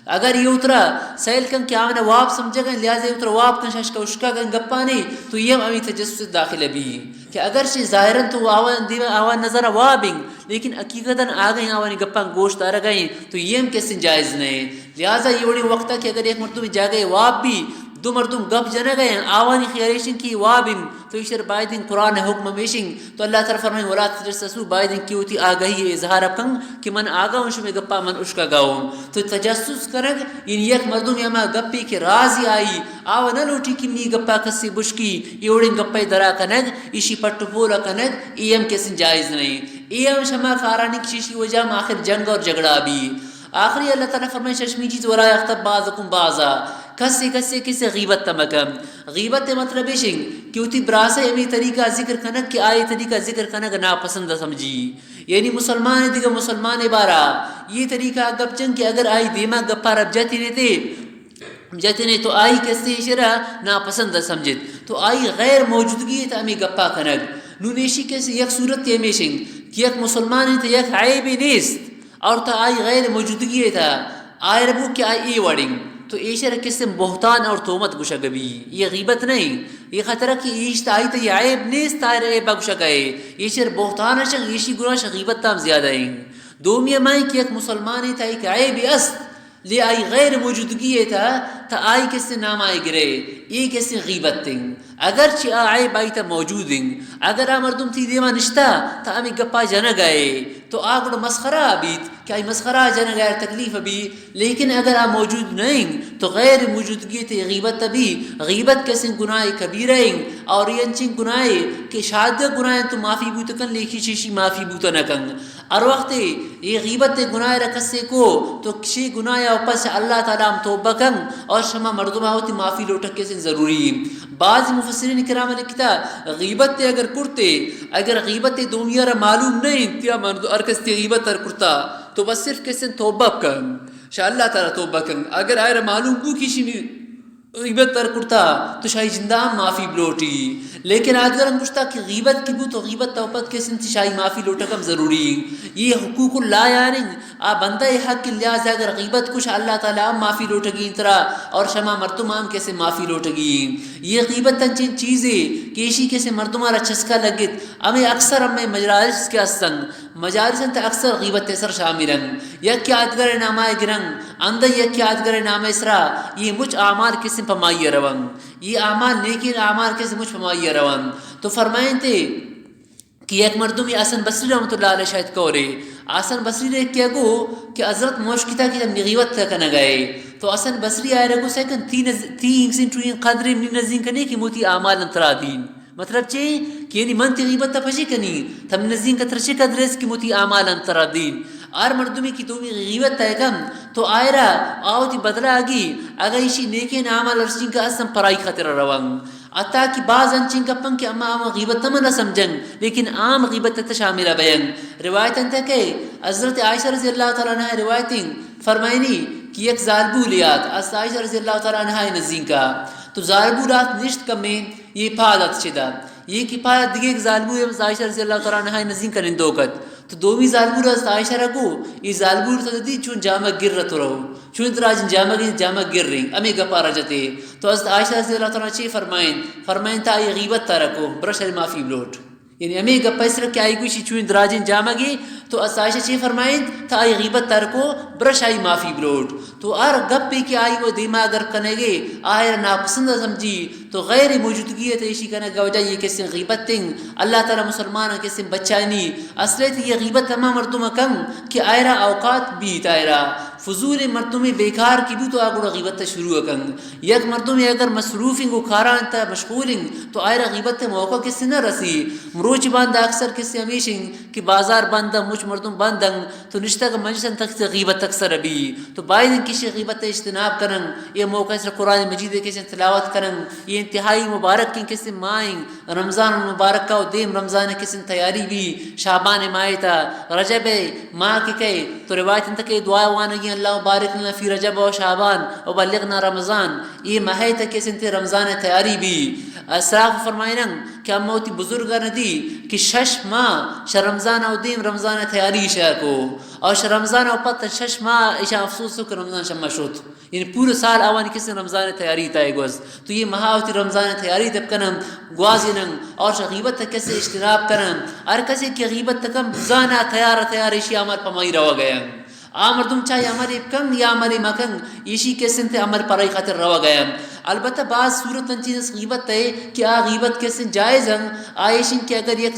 اگر یہ اترا سیل کن کہ آمنا واب سمجھا گئیں لہذا اترا واب کن ششکا اشکا گئیں گپانے تو یہ امی تجسس داخل بھی کہ اگر سے ظاہراً تو آوان نظر وابنگ لیکن حقیقتاً آگئیں آوانی گپاں گوشت آرہ گئیں تو یہ ہم کسی جائز نہیں لہذا یہ وڑی وقت کہ اگر ایک مردم جاگئے واب بھی دو مردم گپ جنہ گئے آوانی خیالیشن کی وابن تو اشتر بائدین قرآن حکم میشن تو اللہ تعالیٰ فرمائیں ولا تجسسوا بائدین کی ہوتی آگہی اظہار کن کہ من آگاہوں شمی گپا من اشکا گاؤں تو تجسس کرگ ان یک مردم یما گپی کے رازی آئی آو نہ لوٹی کی منی گپا کسی بشکی یہ اڑیں گپای درا کنگ ایشی پٹو پولا کنگ ایم کسی جائز نہیں ایم شما خارانی کشیشی وجہ آخر جنگ اور جگڑا بھی آخری اللہ تعالیٰ فرمائے ششمی چیز ولا یغتب بعضکم بعضا کسی غیبت تمکم غیبت مطلب ہے کہ اتی براسے امی طریقہ ذکر کنک کہ آئی طریقہ ذکر کنک ناپسند سمجھی یعنی مسلمان دیگا مسلمان بارا یہ طریقہ گپ چنگ کہ اگر آئی دیما گپا رب جاتی نے تو آئی کسی شرح ناپسند سمجھت تو آئی غیر موجودگی تا ہمیں گپا کنگ نونیشی کسی یک صورت تی ہمیشن کہ یک مسلمان تا یک عیبی نیست اور تا آئی غیر موجودگی تا آئی ربو کہ آئی ای وڑنگ تو ایشر قسم بہتان اور تومت گشگبی یہ غیبت نہیں یہ خطرہ کہ ایشت آئی تا یہ عیب نیست تا عیب گشگئے ایشر بہتان شنگ ایشی گناہ غیبت تام زیادہ ہیں دومی مائیں کہ ایک مسلمان تا ایک عیب است لے آئی غیر موجودگی تا آئی کسی نام آئی گرے یہ کسی غیبت تنگ اگرچہ آئی بائی تا موجود ہیں اگر آ مردم تی دیما نشتا تا ہمیں گپا جانا گئے تو آگڑ مسخرہ بیت کہ آئی مسخرہ جانا گئے تکلیف بھی لیکن اگر آ موجود نہیں تو غیر موجودگی تی غیبت بھی غیبت کسی گناہ کبیرہ ہیں اور یہ انچن گناہ کہ شاید گناہ تو معافی بوتا کن لیکن شیشی معافی بوتا نکن اور وقت یہ غیبت گناہ رکھسے کو تو کسی گناہ اوپر سے اللہ تعالیٰ ہم توبہ کن اور شما مردمہ ہوتی معافی لوٹک کے سے ضروری بعض مفسرین کرام نے کہا غیبت اگر کرتے اگر غیبت دومیہ را معلوم نہیں تیا مردو ارکستی غیبت تر کرتا تو بس صرف کسی توبہ کن شاء اللہ تعالیٰ توبہ کن اگر آئے معلوم بو کسی غیبت تر کرتا تو شاہی جندام معافی بلوٹی لیکن اگر ہم گشتا کہ غیبت کی بو تو غیبت توبت کے سنتی شاہی معافی لوٹکم ضروری یہ حقوق اللہ یعنی بندہ حق کے لحاظ اگر غیبت کچھ اللہ تعالیٰ معافی لوٹگی انترا اور شما مرتمام کیسے معافی لوٹگی یہ غیبت تنچین چیزیں کیشی کیسے مرتمارا چسکا لگت ہمیں اکثر ہمیں مجالس کے استنگ مجالسن تا اکثر غیبت سر شاملن یک یادگر نامہ گرنگ اندر یک یادگر نامہ اسرا یہ مجھ اعمال کسی پمائی روان یہ اعمال نیکین اعمال کسی مجھ پمائی روان تو فرمائیں تھے کہ ایک مردمی حسن بصری رحمۃ اللہ علیہ شاید کورے حسن بصری نے کیا گو کہ حضرت موشکتا کہ جب غیبت تک نہ گئے تو حسن بصری آئے رگو سیکن تین سنٹوین قدر من نزین کنے کی موتی اعمال انترا دین مطلب چاہیے کہ یعنی من تی غیبت تا پشی کنی تم نزین کا ترشی قدرس کی موتی اعمال انترا دین آر مردمی کی تومی غیبت تا کم تو آئرہ آوتی بدلا آگی اگر ایشی نیکین اعمال ارشین کا اسم پرائی خطر روان اتا کہ بعض انچین کپن کہ اما غیبت تمنا سمجھن لیکن عام غیبت تا شاملہ بیان روایت انتا کہ حضرت عائشہ رضی اللہ تعالیٰ عنہ روایتیں فرمائنی کہ یک ظالبو لیات از عائشہ رضی اللہ تعالیٰ عنہ نزین کا تو ظالبو رات نشت کمیں یہ پالت شدہ یہ کی پالت دیگے ایک ظالبو عائشہ رضی اللہ تعالیٰ عنہ نزین کا نندوکت تو دومی ظالبو رضی عائشہ رکو یہ ظالبو رضی دی چون جامع گر رتو رہو چون تراجن جامع گر رہی امی گپا رجتے تو حضرت عائشہ رضی اللہ تعالیٰ چی فرمائن تا یہ غیبت تا رکو برشر معافی بلوٹ یعنی امی گپا اس رکھ آئی گوشی چون دراجن جامع گی تو حضرت عائشہ چی فرمائن تا آئی غیبت تا رکو برش آئی معافی بلوٹ تو آر گپ پی کہ آئی وہ دیما اگر کنے گے آئر ناپسند سمجھی تو غیر موجودگی ہے تیشی کنے گا وجہ یہ کسی غیبت تنگ اللہ تعالیٰ مسلمان کسی بچائنی اصلی تھی یہ غیبت تمام مردم کم کہ آئرہ اوقات بیت آئرہ فضول مردمی بیکار کی بھی تو آگوڑا غیبت شروع کن یک مردمی اگر مصروفیں گو کاران تا مشغولیں تو آئرہ غیبت موقع کسی نہ رسی مروچ باندہ اکثر کسی ہمیشیں کہ بازار باندہ مجھ مردم باندنگ تو نشتہ کا مجلسن تک غیبت اکثر ابھی تو باید کسی غیبت اجتناب کرن یہ موقع اس قرآن مجید کسی تلاوت کرن یہ انتہائی مبارک کی کسی مائیں رمضان مبارک کا دیم رمضان کسی تیاری بھی شعبان ماہ تا رجب ماہ کی کہے تو روایت تک دعا وانگی اللہ بارک لنا فی رجب و شعبان و بلغنا رمضان یہ ماہ تک کسی رمضان تیاری بھی اسراف فرمائنن کہ ہم موتی بزرگان دی کہ 6 ماہ ش رمضان و دیم رمضان تیاری شاہ کو اور ش رمضان و پتہ 6 ماہ ایشا افسوس کو کہ رمضان شما شد یعنی پورے سال آوانی کسی رمضان تیاری تائے گوز تو یہ مہاوتی رمضان تیاری تب کنم گوازنن اور غیبت تک کسی اجتناب کرن اور کسی کی غیبت تکم زانا تیار ایشی عمل پمائی روا گیا مردم چاہیے ہمارے کم یا ہمارے مکن ایشی کسن تے عمل پرائی خاطر روا گیا البتہ بعض صورت چیز غیبت ہے کہ غیبت کسن جائز ہیں آئیشن کہ اگر یک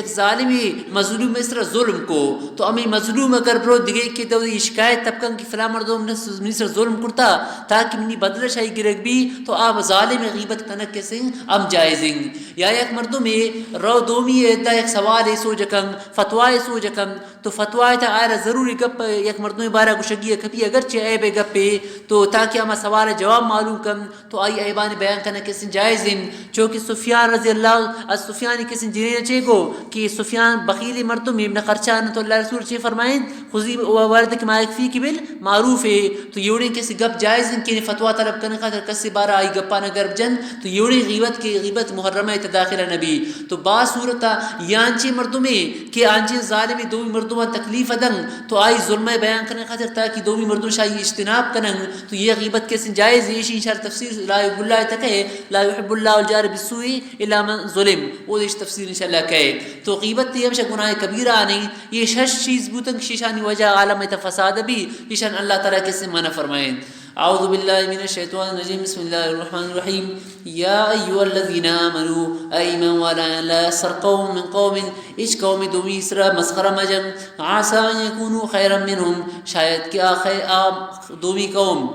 ظالمی مظلوم اس طرح ظلم کو تو ہمیں مظلوم اگر برو دیگے کہ دو یہ شکایت طبقن کی فلاں مردم نے سر ظلم کرتا تاکہ منی بدل شاہی گرگ بھی تو آپ ظالم غیبت تنک کے سنگ ام جائزیں یا یک مردم رو دومی ایدہ ایک سوال سو جکن فتوائے سو جکن تو فتوائے تا آئرہ ضروری گپ یک مردم بارہ گشگی ہے کبھی اگرچہ عیب گپے تو تاکہ ہمیں سوال جواب معلوم کم تو آئی عیبان بیان کرنا کسن جائزیں چونکہ سفیان رضی اللہ از سفیانی کسن جنین چے گو کہ سفیان بخیل مردم ابن خرچان تو اللہ رسول چی فرمائیں خذی وردک ما یکفیک بالمعروف ہے تو یوڑیں کسی گپ جائز ان کی فتویٰ طلب کرنے خاطر کسی بارہ آئی گپا نہ گرب جن تو یوڑیں غیبت کی غیبت محرمہ تداخل نبی تو با صورتا یانچی مردمے کہ آنچی ظالمی دومی مردمان تکلیف دن تو آئی ظلم بیان کرنے خاطر تاکہ دومی مردم شاہی اجتناب کرن تو یہ غیبت کسی جائز یہ انشاءاللہ تفسیر لا يحب اللہ تکے لا يحب اللہ الجار بالسوء الا من ظلم وہ دیش تفسیر انشاءاللہ کہے تو غیبت تی ہمشہ گناہ کبیرہ نہیں یہ شش چیز بوتن شیشانی وجہ عالم فساد بھی شیشان اللہ تعالیٰ کسی منع فرمائیں اعوذ باللہ من الشیطان الرجیم بسم اللہ الرحمن الرحیم یا ایوہ الذین آمنوا ایمان والا لا یسر قوم من قوم اچ قوم دومی اسرا مسخرہ مجن عاسا ان یکونوا خیرا منہم شاید کہ دومی قوم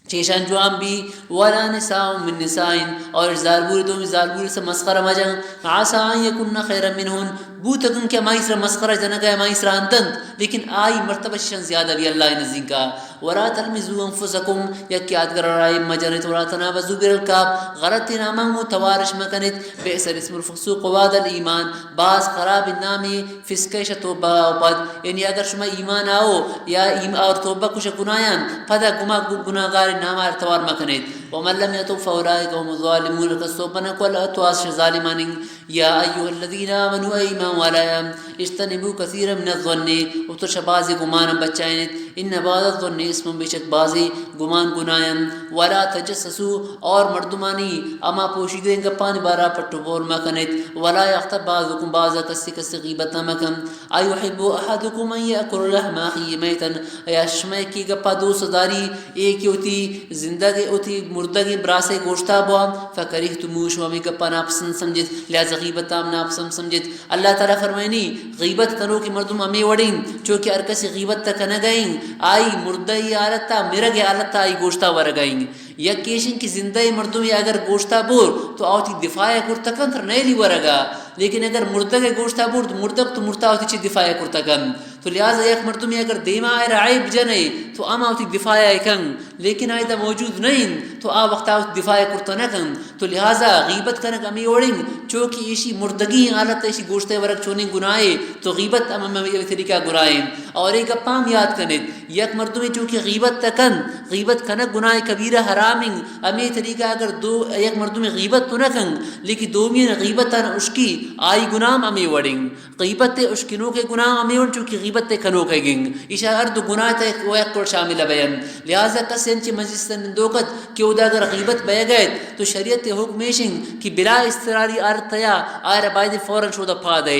چیشان جوان بھی ولا نساء من نساء اور زالبور دومی زالبور سے مسخرہ مجن عاسا ان یکون خیرا منہن بوتکن کہ مائی سر مسخرہ جنگا مائی سر انتند لیکن آئی مرتبہ شن زیادہ بھی اللہ نزدیک کا ولا تلمزوا انفسکم یک یاد کر رہا ہے مجرت ولا تنابزوا بالالقاب غلط نامہ توارش مکنت بئس الاسم الفسوق بعد الایمان بعض خراب نامی فسقش توبہ پد یعنی اگر شما ایمان آؤ یا اور توبہ کچھ گناہاں پدا گناہگار نامہ ارتوار مکنت ومن لم يتوب فاولئک هم الظالمون کسوبنا کل اتواس ظالمان یا ایها الذین آمنوا ایمان والا اجتنبوا کثیرا من الظن اترش بعضی گمان بچائنت ان بعض الظن اسم بشک بعضی گمان گناہاں ولا تجسسوا اور مردمانی اما پوشیدہ گپان بارا پٹو بول مکنت ولا یغتب بعضکم بعضا کسی غیبت مکن ایحب احدکم ان یاکل لحم اخیہ میتا یا شمع کی گپا دوست داری ایک ہوتی زندگی ہوتی مردگی براسے گوشتا بوا فکریہتموش ومی گپا ناپسند سمجھت لہذا غیبت تام ناپسند سمجھت اللہ تعالیٰ فرمائنی غیبت کرو کہ مردم امی وڑیں چونکہ ارکسی غیبت تک نہ گئیں آئی مردئی حالتا مرگ حالتا آئی گوشتا ورگائیں یا کیشن کی زندہ مردم یا اگر گوشتا بور تو آوتی دفاع کرتکن تر نیلی ورگا لیکن اگر مردگ گوشتا بور تو مردگ تو مرتا آوتی چی دفاع کرتکن تو لہذا یک مردم اگر دیما آئے عیب جنے تو اما آوتی دفاع کن لیکن آئی دا موجود نہیں تو آ وقت آوتی دفاع کرتنکن تو لہذا غیبت کنک امی وڑیں چونکہ ایشی مردگی حالت ایشی گوشتے ورگ چونیں گناہے تو غیبت اما یہ طریقہ گناہے اور ایک اپام یاد کنت یک مردمی چونکہ غیبت تکن غیبت کنک گناہ کبیرہ حرامیں امی طریقہ اگر دو یک مردمی غیبت تو نکن لیکن دومی غیبت اشکی آئی گناہ امی وڑیں غیبت اشکنوں کے گناہ امی وڑیں چونکہ غیبت کنو کے گنگ ایشا ارد گناہ تک وہ ایک پر شامل بیان لہذا کسی انچی مجلس نندوکت کہ ادا اگر غیبت بے گئے تو شریعت حکمیشن کہ بلا استراری آرتیا آئر باید فوراً شودہ پا دے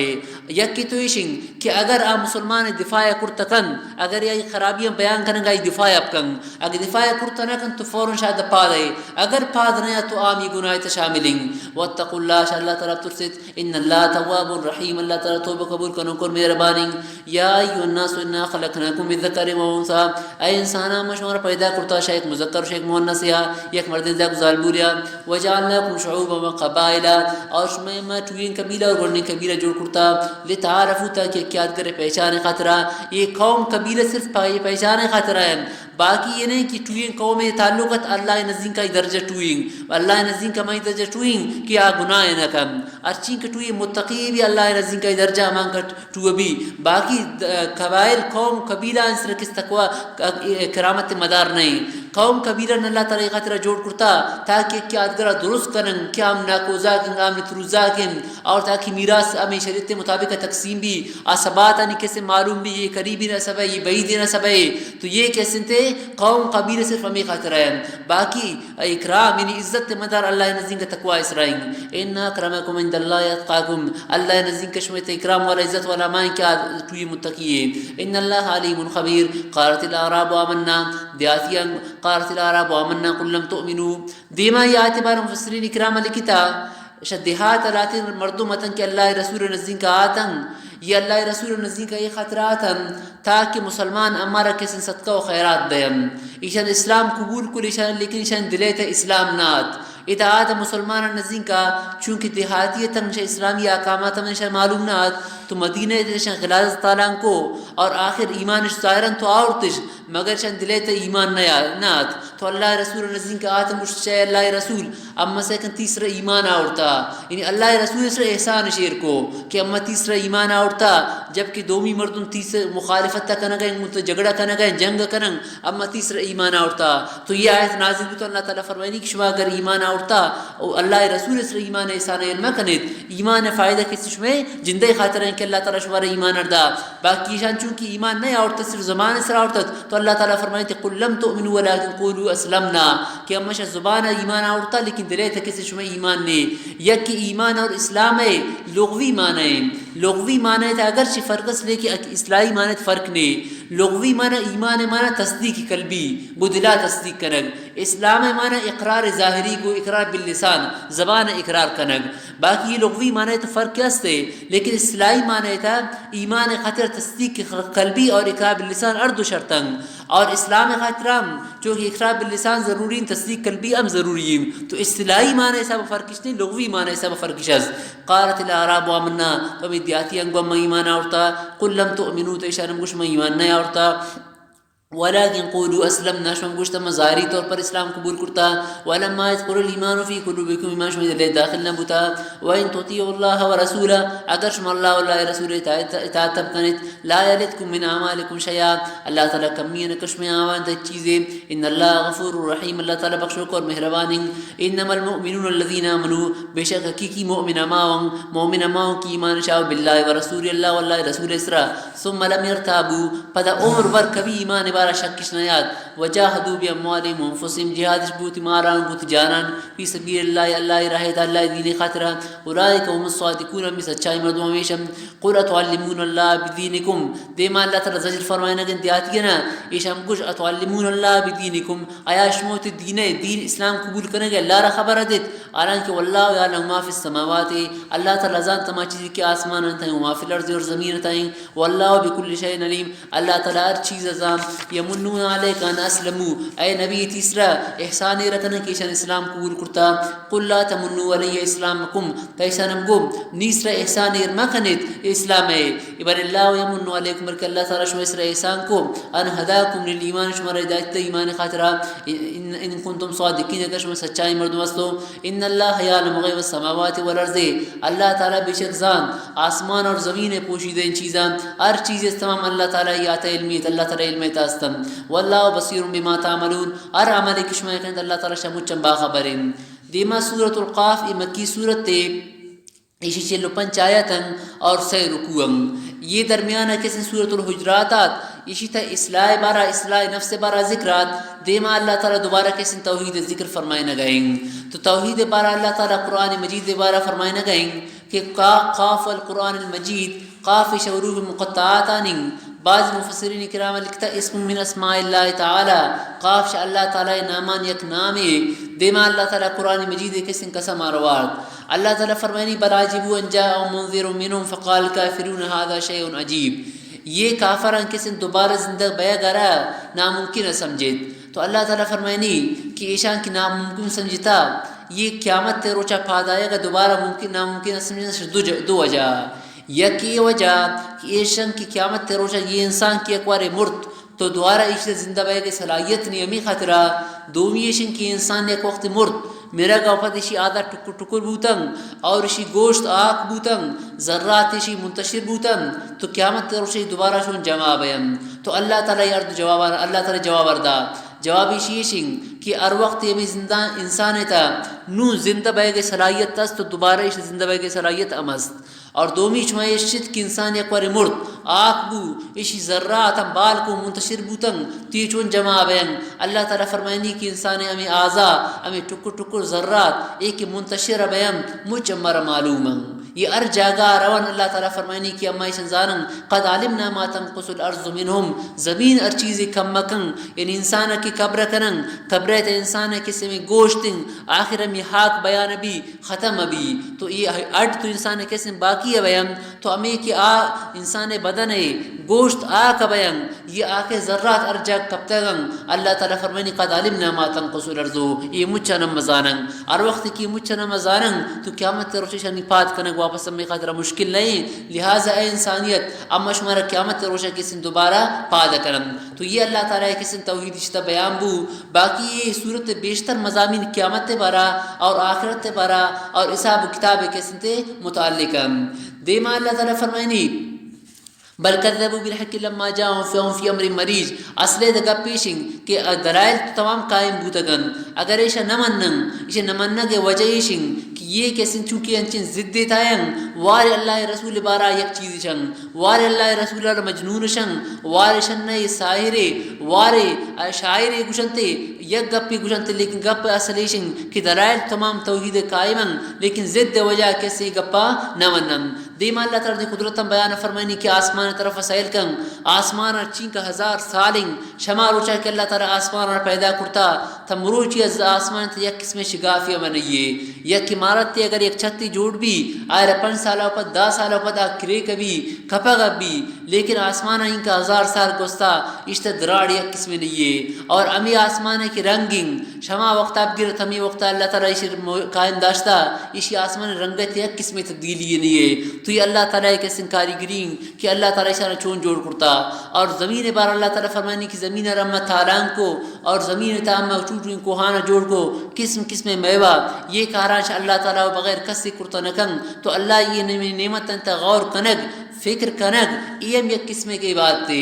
یک کی تویشن کہ اگر آ مسلمان دفاع کرتکن اگر یہ خرابیاں بیان کرنگا یہ دفاع اپکن اگر دفاع کرتنکن تو فوراً شاید پا دے اگر پا دنیا تو آمی گناہ تشاملیں واتقوا اللہ شاء اللہ تعالیٰ ترسد ان اللہ تواب الرحیم اللہ تعالیٰ توبہ قبول کنو کر مہربانی یا ایو الناس انا خلقناکم بالذکر والانثى اے انسانا مشور پیدا کرتا شیخ مذکر شیخ مؤنث یا یک مرد زاگ ظالبوریا وجعلناکم شعوبا وقبائل اور شما ما چوین قبیلہ اور گرنے قبیلہ جوڑ کرتا لتعارفوا تاکہ کیا کرے پہچانے خاطرہ یہ قوم قبیلہ صرف پہچانے خاطرہ ہے باقی یہ نہیں کہ ٹوئیں قوم تعلقت اللہ نزدین کا درجہ ٹوئیں اللہ نزدین کا مائی درجہ ٹوئیں کہ آ گناہ نہ کم ارچین کے ٹوئیں متقی بھی اللہ نزدین کا درجہ مان کا ٹو بھی باقی قبائل قوم قبیلہ ان سر کس تقوی کرامت مدار نہیں قوم قبیلہ نے اللہ تعالی خاطر جوڑ کرتا تاکہ کیا ادگرہ درست کرن کیا ہم ناکوزا کن ہم نتروزا کن اور تاکہ میراث ہمیں شریعت مطابق تقسیم بھی آسبات آنی کیسے معلوم بھی یہ قریبی نہ سبے یہ بعید نہ سبے تو یہ کیسے تھے قوم قبیلہ صرف ہمیں خاطر ہے باقی اکرام یعنی عزت مدار اللہ نزدین کا تقوی اسرائیم ان اکرمکم عند اللہ اتقاکم اللہ نزدین کا شمیت اکرام والا عزت والا مائن کیا توی متقی ہے ان اللہ علیم خبیر قالت الاعراب آمنا دیاتیاں قالت الاعراب آمنا قل لم تؤمنوا دیما یہ اعتبار مفسرین اکرام لکتا شدہات الاتین مردمتاً کہ اللہ رسول نزدین کا آتاً یہ اللہ رسول نزدین کا یہ خطرات ہیں تاکہ مسلمان امارہ کسن صدقہ و خیرات دیم ایشان اسلام قبول کل ایشان لیکن ایشان دلیت اسلام نات اطاعت مسلمان نزدین کا چونکہ دیہاتیتاً اسلامی احکامات ایشان معلوم نات تو مدینہ تشن غلاظت تعالیٰ کو اور آخر ایمان ظاہراً تو آورتش مگر شان دلیت ایمان نات تو اللہ رسول نزدین کا آتم اشتشاہ اللہ رسول اما سیکن تیسرا ایمان آورتا یعنی اللہ رسول سے احسان شیر کو کہ اما تیسرا ایمان آورتا جبکہ دومی مردم تیسرا مخالفت تا کنگیں مت جھگڑا کنگیں جنگ کنن اما تیسرا ایمان آورتا تو یہ آیت نازل بھی تو اللہ تعالیٰ فرمائنی کہ شما اگر ایمان آورتا اور اللہ رسول سے ایمان احسان علم کنید ایمان فائدہ کسی شما جندے خاطر ہیں کہ اللہ تعالیٰ شمارا ایمان اردا باقی شان چونکہ ایمان نہیں آورتا صرف زبان سے آورتا تو اللہ تعالیٰ فرمائے تھے قل لم تؤمنوا ولكن قولوا اسلمنا کہ ہمیشہ زبان ایمان آورتا لیکن دل ہے کسی شما ایمان نے یک ایمان اور اسلام ہے لغوی معنی ہے لغوی معنی ہے اگرچہ فرق اس لے کہ اصطلاحی معنی فرق نہیں لغوی معنی ایمان معنی تصدیق قلبی بدلا تصدیق کنگ اسلام معنی اقرار ظاہری کو اقرار باللسان زبان اقرار کنگ باقی یہ لغوی معنی تو فرق کیا ہے لیکن اصطلاحی معنی تھا ایمان خاطر تصدیق قلبی اور اقرار باللسان اردو شرطنگ اور اسلام خاطرام جو کہ اقرار باللسان ضروری تصدیق قلبی ام ضروری تو اصطلاحی معنی سب فرقش نہیں لغوی معنی سب فرقش قالت الاعراب آمنا تو دیاتی انگو ایمان آورتا قل لم تؤمنوا تو اشارم گوش میں ایمان نہیں آورتا ولكن قولوا اسلمنا شما گوشت ما ظاہری طور پر اسلام قبول کرتا ولما يدخل الايمان في قلوبكم ایمان شما دل داخل نہ بتا وان تطيعوا الله ورسوله اگر شما اللہ اور رسول اطاعت کنت لا يلدكم من اعمالكم شيئا اللہ تعالی کمی نہ کش میں آوان چیزیں ان اللہ غفور رحیم اللہ تعالی بخشو اور مہربان انما المؤمنون الذين امنوا بے شک حقیقی مومن ما کی ایمان شاء بالله ورسول اللہ والله رسول اسرا ثم لم يرتابوا پدا عمر بر کبھی ایمان بارا شکش نیاد وجاہدوا باموالهم وانفسهم جہاد بوت ماران بوت جانان فی سبیل اللہ اللہ راہ اللہ دین خاطر اولئک هم الصادقون میں سچائی مردوں ہمیشہ قل اتعلمون اللہ بدینکم دیما اللہ تعالی زجر فرمائے نہ دیاتی نا ایشم کچھ اتعلمون اللہ بدینکم آیا شموت دین اسلام قبول کرنے گے اللہ را خبر دیت حالانکہ واللہ یعلم ما فی السماوات اللہ تعالی جانتا ما چیز کے آسمان ہیں وما فی الارض اور زمین ہیں واللہ بكل شیء علیم اللہ تعالی ہر چیز جان یمنون علیک ان اسلموا اے نبی تیسرا احسان رکھنے کی شان اسلام قبول کرتا قل لا تمنوا علی اسلامکم کیسانم گو نیسرا احسان مکنت اسلام ہے بل اللہ یمن علیکم کہ اللہ تعالی شما اسرا احسان کو ان ہداکم للایمان شما ہدایت ایمان خاطر ان کنتم صادقین اگر شما سچائی مرد وستو ان اللہ یعلم غیب السماوات والارض اللہ تعالی بے شک جان آسمان اور زمین پوشیدہ ان چیزاں ہر چیز تمام اللہ تعالی ہی آتا علمیت اللہ تعالی علم تاستم واللہ بصیر بما تعملون ہر عمل کی شما کہ اللہ تعالی شموچ باخبر دیما سورۃ القاف مکی سورت تے اسی چلو پنچ آیتن اور سی رکوعن یہ درمیان ہے کسی سورۃ الحجراتات اسی تا اصلاح بارہ اصلاح نفس بارہ ذکرات دیما اللہ تعالی دوبارہ کسی توحید ذکر فرمائے نہ گئیں تو توحید بارہ اللہ تعالی قرآن مجید بارہ فرمائے نہ گئیں کہ قاف القرآن المجید قاف شروع مقطعات آنیں بعض مفسرین کرام لکھتا اسم من اسماء اللہ تعالی قاف شاء اللہ تعالی نامان یک نامی دیما اللہ تعالی قرآن مجید کسن قسم آرواد اللہ تعالی فرمائنی بل عجبوا ان جاءهم منذر منهم فقال الكافرون هذا شيء عجیب یہ کافران کسن دوبارہ زندہ بیا گرا ناممکن سمجھت تو اللہ تعالی فرمائنی کہ ایشان کی ناممکن سمجھتا یہ قیامت تے روچا پاد آئے گا دوبارہ ممکن ناممکن سمجھنا دو وجہ یک یہ وجہ کہ ایشان کی قیامت تے روچا یہ انسان کی اکوار مرد تو دوبارہ ایشان زندہ بیا کے صلاحیت نہیں امی خاطرہ دومی ایشان کی انسان ایک وقت مرد میرا گا وفت اسی آدھا ٹکر ٹکر بوتن اور اسی گوشت آک بوتن ذرات اسی منتشر بوتن تو قیامت تے روچا دوبارہ شون جمع بین تو اللہ تعالی ارد جواب اللہ تعالی جواب اردا جواب شیشنگ کہ ہر وقت یہ زندہ انسان تھا نو زندہ بے کے صلاحیت تست تو دوبارہ اس زندہ بے کے صلاحیت امست اور دومی شمائے شد کی انسان یک وار مرد آک بو اسی ذرات ہم بال کو منتشر بوتن تیچون جمع بین اللہ تعالی فرمائنی کہ انسان ہمیں آزا ہمیں ٹکر ٹکر ذرات ایک منتشر بین مجھ امر معلوم یہ ار جاگا روان اللہ تعالی فرمائنی کہ اما ایشن زانن قد علمنا ما تنقص الارض منهم زمین ار چیزی کم مکن یعنی انسان کی قبر کنن قبرت انسان کسی میں گوشتن آخر میں حاک بیان بھی ختم بھی تو یہ اڈ تو انسان کسی میں باقی ہے بیان تو امی کی انسان بدن ہے گوشت کا بیان یہ آخر ذرات ار جاگ کب تگن اللہ تعالی فرمائنی قد علمنا ما تنقص الارض یہ مچھا نمزانن ار وقت کی مچھا نمزانن تو قیامت روشن پات کنگ واپس ہمیں خاطر مشکل نہیں، لہٰذا اے انسانیت اما شمارا قیامت روشہ کسن دوبارہ پادا کرم. تو یہ اللہ تعالیٰ کسن توحید شتا بیان بو. باقی یہ صورت بیشتر مضامین قیامت بارا اور آخرت بارا اور حساب و کتاب کسن تے متعلق. دیما اللہ تعالیٰ فرمائنی بل کذبوا بالحق لما جاءهم فهم في امر مریض. اصل دگا پیشنگ کہ دلائل تمام قائم بوتگن اگر ایشا نمنن کے وجہ ایشنگ کہ یہ کسن چونکہ انچن ضد تائیں وار اللہ رسول بارا یک چیز شن، وار اللہ رسول اللہ مجنون شن، وار شن ساحر، وار شاعر گشنتے یک گپی گشنتے، لیکن گپ اصلیشن کہ دلائل تمام توحید قائمن لیکن ضد وجہ کسی گپا نمنن. دیما اللہ تعالیٰ نے قدرتا بیان فرمائنی کہ آسمان طرف سائل کن آسمان چین کا 1000 سالنگ شما روچا کہ اللہ تعالیٰ آسمان پیدا کرتا تھا مروچی از آسمان تے یک قسم شگافی منئیے یک عمارت تے اگر یک چھتی جوڑ بھی آئر 5 سالہ پد 10 سالہ پد کرے کبھی کپا بھی، لیکن آسمان ان کا 1000 سال گستا اشتہ دراڑ یک قسم نئیے. اور امی آسمان کی رنگنگ شما وقت اب گرت ہمی وقت اللہ تعالیٰ اسی قائم داشتا اسی آسمان رنگت یک قسم تبدیلی نہیں. تو یہ اللہ تعالیٰ کے سنکاری گرین کہ اللہ تعالیٰ اشارہ چون جوڑ کرتا. اور زمین بار اللہ تعالیٰ فرمانی کہ زمین رحمت تالان کو اور زمین تامہ چوٹویں کوہانا جوڑ کو قسم قسم میوہ یہ کارانش اللہ تعالیٰ بغیر کسی کرتا نکن. تو اللہ یہ نعمت انتا غور کنگ فکر کنگ ایم یک قسم کی بات تے.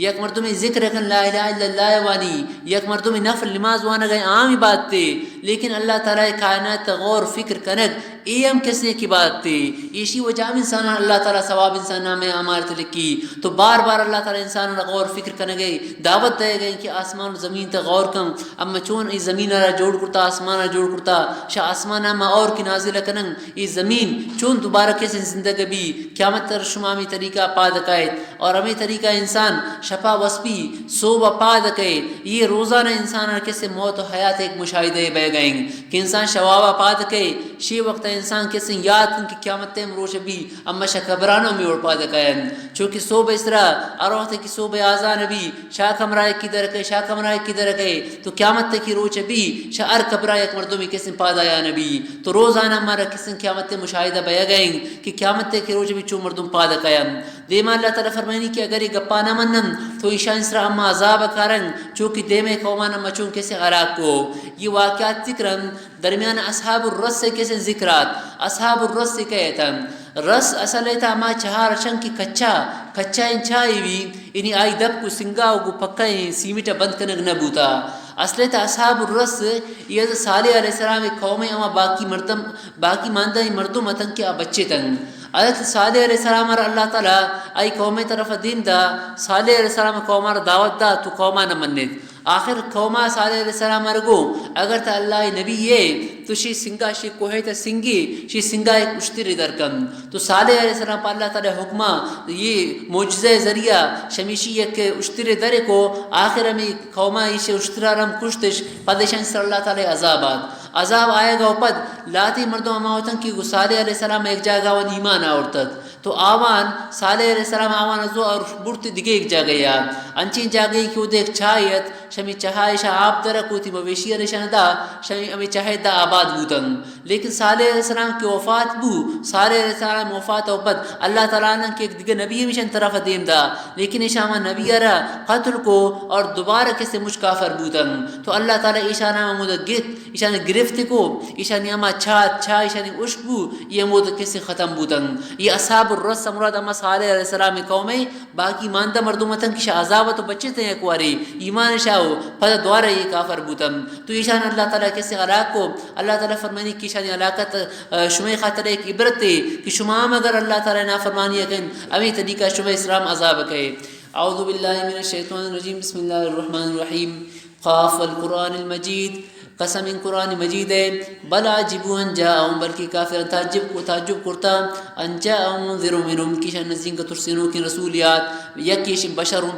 یک مردم ذکر کن لا الہ الا اللہ وانی، یک مردم نفل نماز وانا گئے عامی بات تے، لیکن اللہ تعالیٰ کائنات غور فکر کنگ ایم کسے کی بات تے. اسی وجہ انسان اللہ تعالیٰ ثواب انسان میں امارت لکی. تو بار بار اللہ تعالیٰ انسان غور فکر کرنے گئے دعوت دے گئے کہ آسمان و زمین تے غور کن. اما چون ای زمین را جوڑ کرتا آسمان را جوڑ کرتا شاہ آسمان اما اور کی نازل کنن ای زمین چون دوبارہ کیسے زندگی بھی قیامت تر شمامی طریقہ پا دکائے اور ہمیں طریقہ انسان شفا وسپی صوبہ پا دکائے. یہ روزانہ انسان کیسے موت و حیات ایک مشاہدے بہ گئیں کہ انسان شوابہ پا دکائے شی وقت انسان کیسے یاد کن کہ قیامت تیم روش بھی اما شاہ قبرانوں میں اڑ پا دکائیں چونکہ صوبہ اس طرح اروح تے کی صوبہ آزان بھی شاہ کمرہ کی درکے شاہ کمرہ کی درکے. تو قیامت تے کی روچ بھی شاہ ار قبرہ یک مردوں میں کیسے پا دایا نبی. تو روزانہ ہمارا کیسے قیامت تے مشاہدہ بہ گئیں کہ قیامت تے کی روچ بھی چون مردوں پا دکائیں. دیما اللہ تعالیٰ فرمائنی کہ اگر یہ گپا نہ منن تو ایشان اسرا اما عذاب کارن چونکہ دیمے قومانا مچون کیسے غراق کو. یہ واقعات ذکرن درمیان اصحاب الرس سے کیسے ذکرات. اصحاب الرس سے کہتا رس اصل ہے اما چہار شن کی کچا انچائی بھی انہی آئی دب کو سنگاو کو پکا سیمیٹا بند کنگ نبوتا. اصل ہے اصحاب الرس یہ صالح علیہ السلام قوم اما باقی ماندہ مردم اتن کیا بچے تن. حضرت صالح علیہ السلام اللہ تعالیٰ آئی قوم طرف دین دا صالح علیہ السلام قوم دعوت دا تو قومہ نہ منت. آخر قومہ صالح علیہ السلام ارگو اگر تا اللہ نبی یہ تو شی سنگا شی کوہے تا سنگی شی سنگا ایک اشتر درکن. تو صالح علیہ السلام پا اللہ تعالیٰ حکمہ یہ معجزہ ذریعہ شمیشی ایک اشتر در کو آخر میں قومہ اسے اشترہ رم کشتش پدشان صلی اللہ تعالیٰ عذاب آئے گا پد لاتی مردوں اماوتن کی صالح علیہ السلام ایک جاگہ ون ایمان آورتد. تو آوان صالح علیہ السلام آوان ازو اور برت دیگے ایک جاگہ یا انچین جاگہ کی وہ دیکھ چاہیت شمی چاہائی شاہ آپ درکو تی مویشی علیہ دا شمی امی چاہید دا آباد بودن. لیکن صالح علیہ السلام کی وفات بو صالح علیہ السلام وفات او پد اللہ تعالیٰ نے کہ ایک دیگے نبی ہمیشن طرف دیم دا لیکن اشاما نبی ارہ قتل کو اور دوبارہ کسے مشکافر بودن. تو اللہ تعالیٰ ایشانا مدد ایشان گرفت کو ایشانی اما چھا ایشانی عشقو یہ مدد کسے ختم بودن. یہ اصحاب الرس مراد اما صالح علیہ السلام قومی باقی ماندہ مردمتن کی شاہ عذابت بچے تھے ایک واری ایمان شاہو پتہ دوارہ یہ کافر بوتن. تو ایشان اللہ تعالیٰ کیسے علاق کو اللہ تعالیٰ فرمانی کی شانی علاقت شمع خاطر ایک عبرت ہے کہ شما اگر اللہ تعالیٰ نافرمانی اکن امی طریقہ شمع اسلام عذاب کہے. اعوذ باللہ من الشیطان الرجیم بسم اللہ الرحمن الرحیم. قاف القرآن المجید قسم ان قرآن مجید ہے. بل عجبوا ان جاءهم بلکہ کافر تعجب کرتا ان جاءهم منذر منهم کی شان نزدین کا ترسینوں کی رسولیات یکیش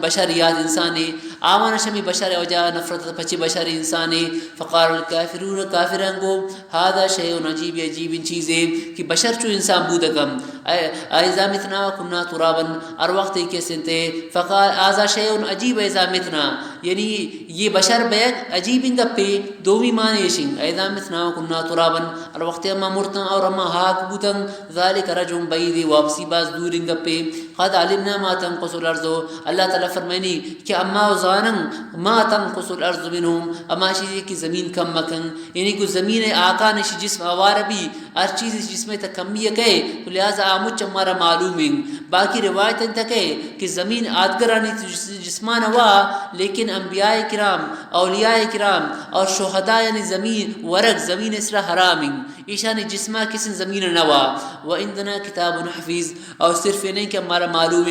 بشریات انسانی آمان شمی بشر وجہ نفرت پچی بشر انسانی فقال الکافرون کافران کو هذا شیء عجیب عجیب چیزیں کہ بشر چو انسان بودکم اذا متنا وكنا ترابا اور وقت کے سنتے فقال هذا شیء عجیب اذا متنا یعنی یہ بشر بیک عجیب گپے دومی معنی شین اذا متنا وكنا ترابا اور وقت اما مرتن اور اما ہاک بودن ذلك رجل بعید واپسی باز دور گپے قد علمنا ما تنقص الارض اللہ تعالی فرمانی کہ اما زانن ما تنقص الارض منهم اما چیز کی زمین کم مکن یعنی کو زمین آقا نش جسم اوار بھی ہر چیز جسم تک کمی ہے تو لہذا آمچ ہمارا معلوم ہے باقی روایت تک ہے کہ زمین آدگرانی جسمان ہوا لیکن انبیاء کرام اولیاء کرام اور شہداء یعنی زمین ورق زمین اسرا حرام ایشان جسمہ کسی زمین نوا وعندنا کتاب حفیظ اور صرف نہیں کہ ہمارا معلوم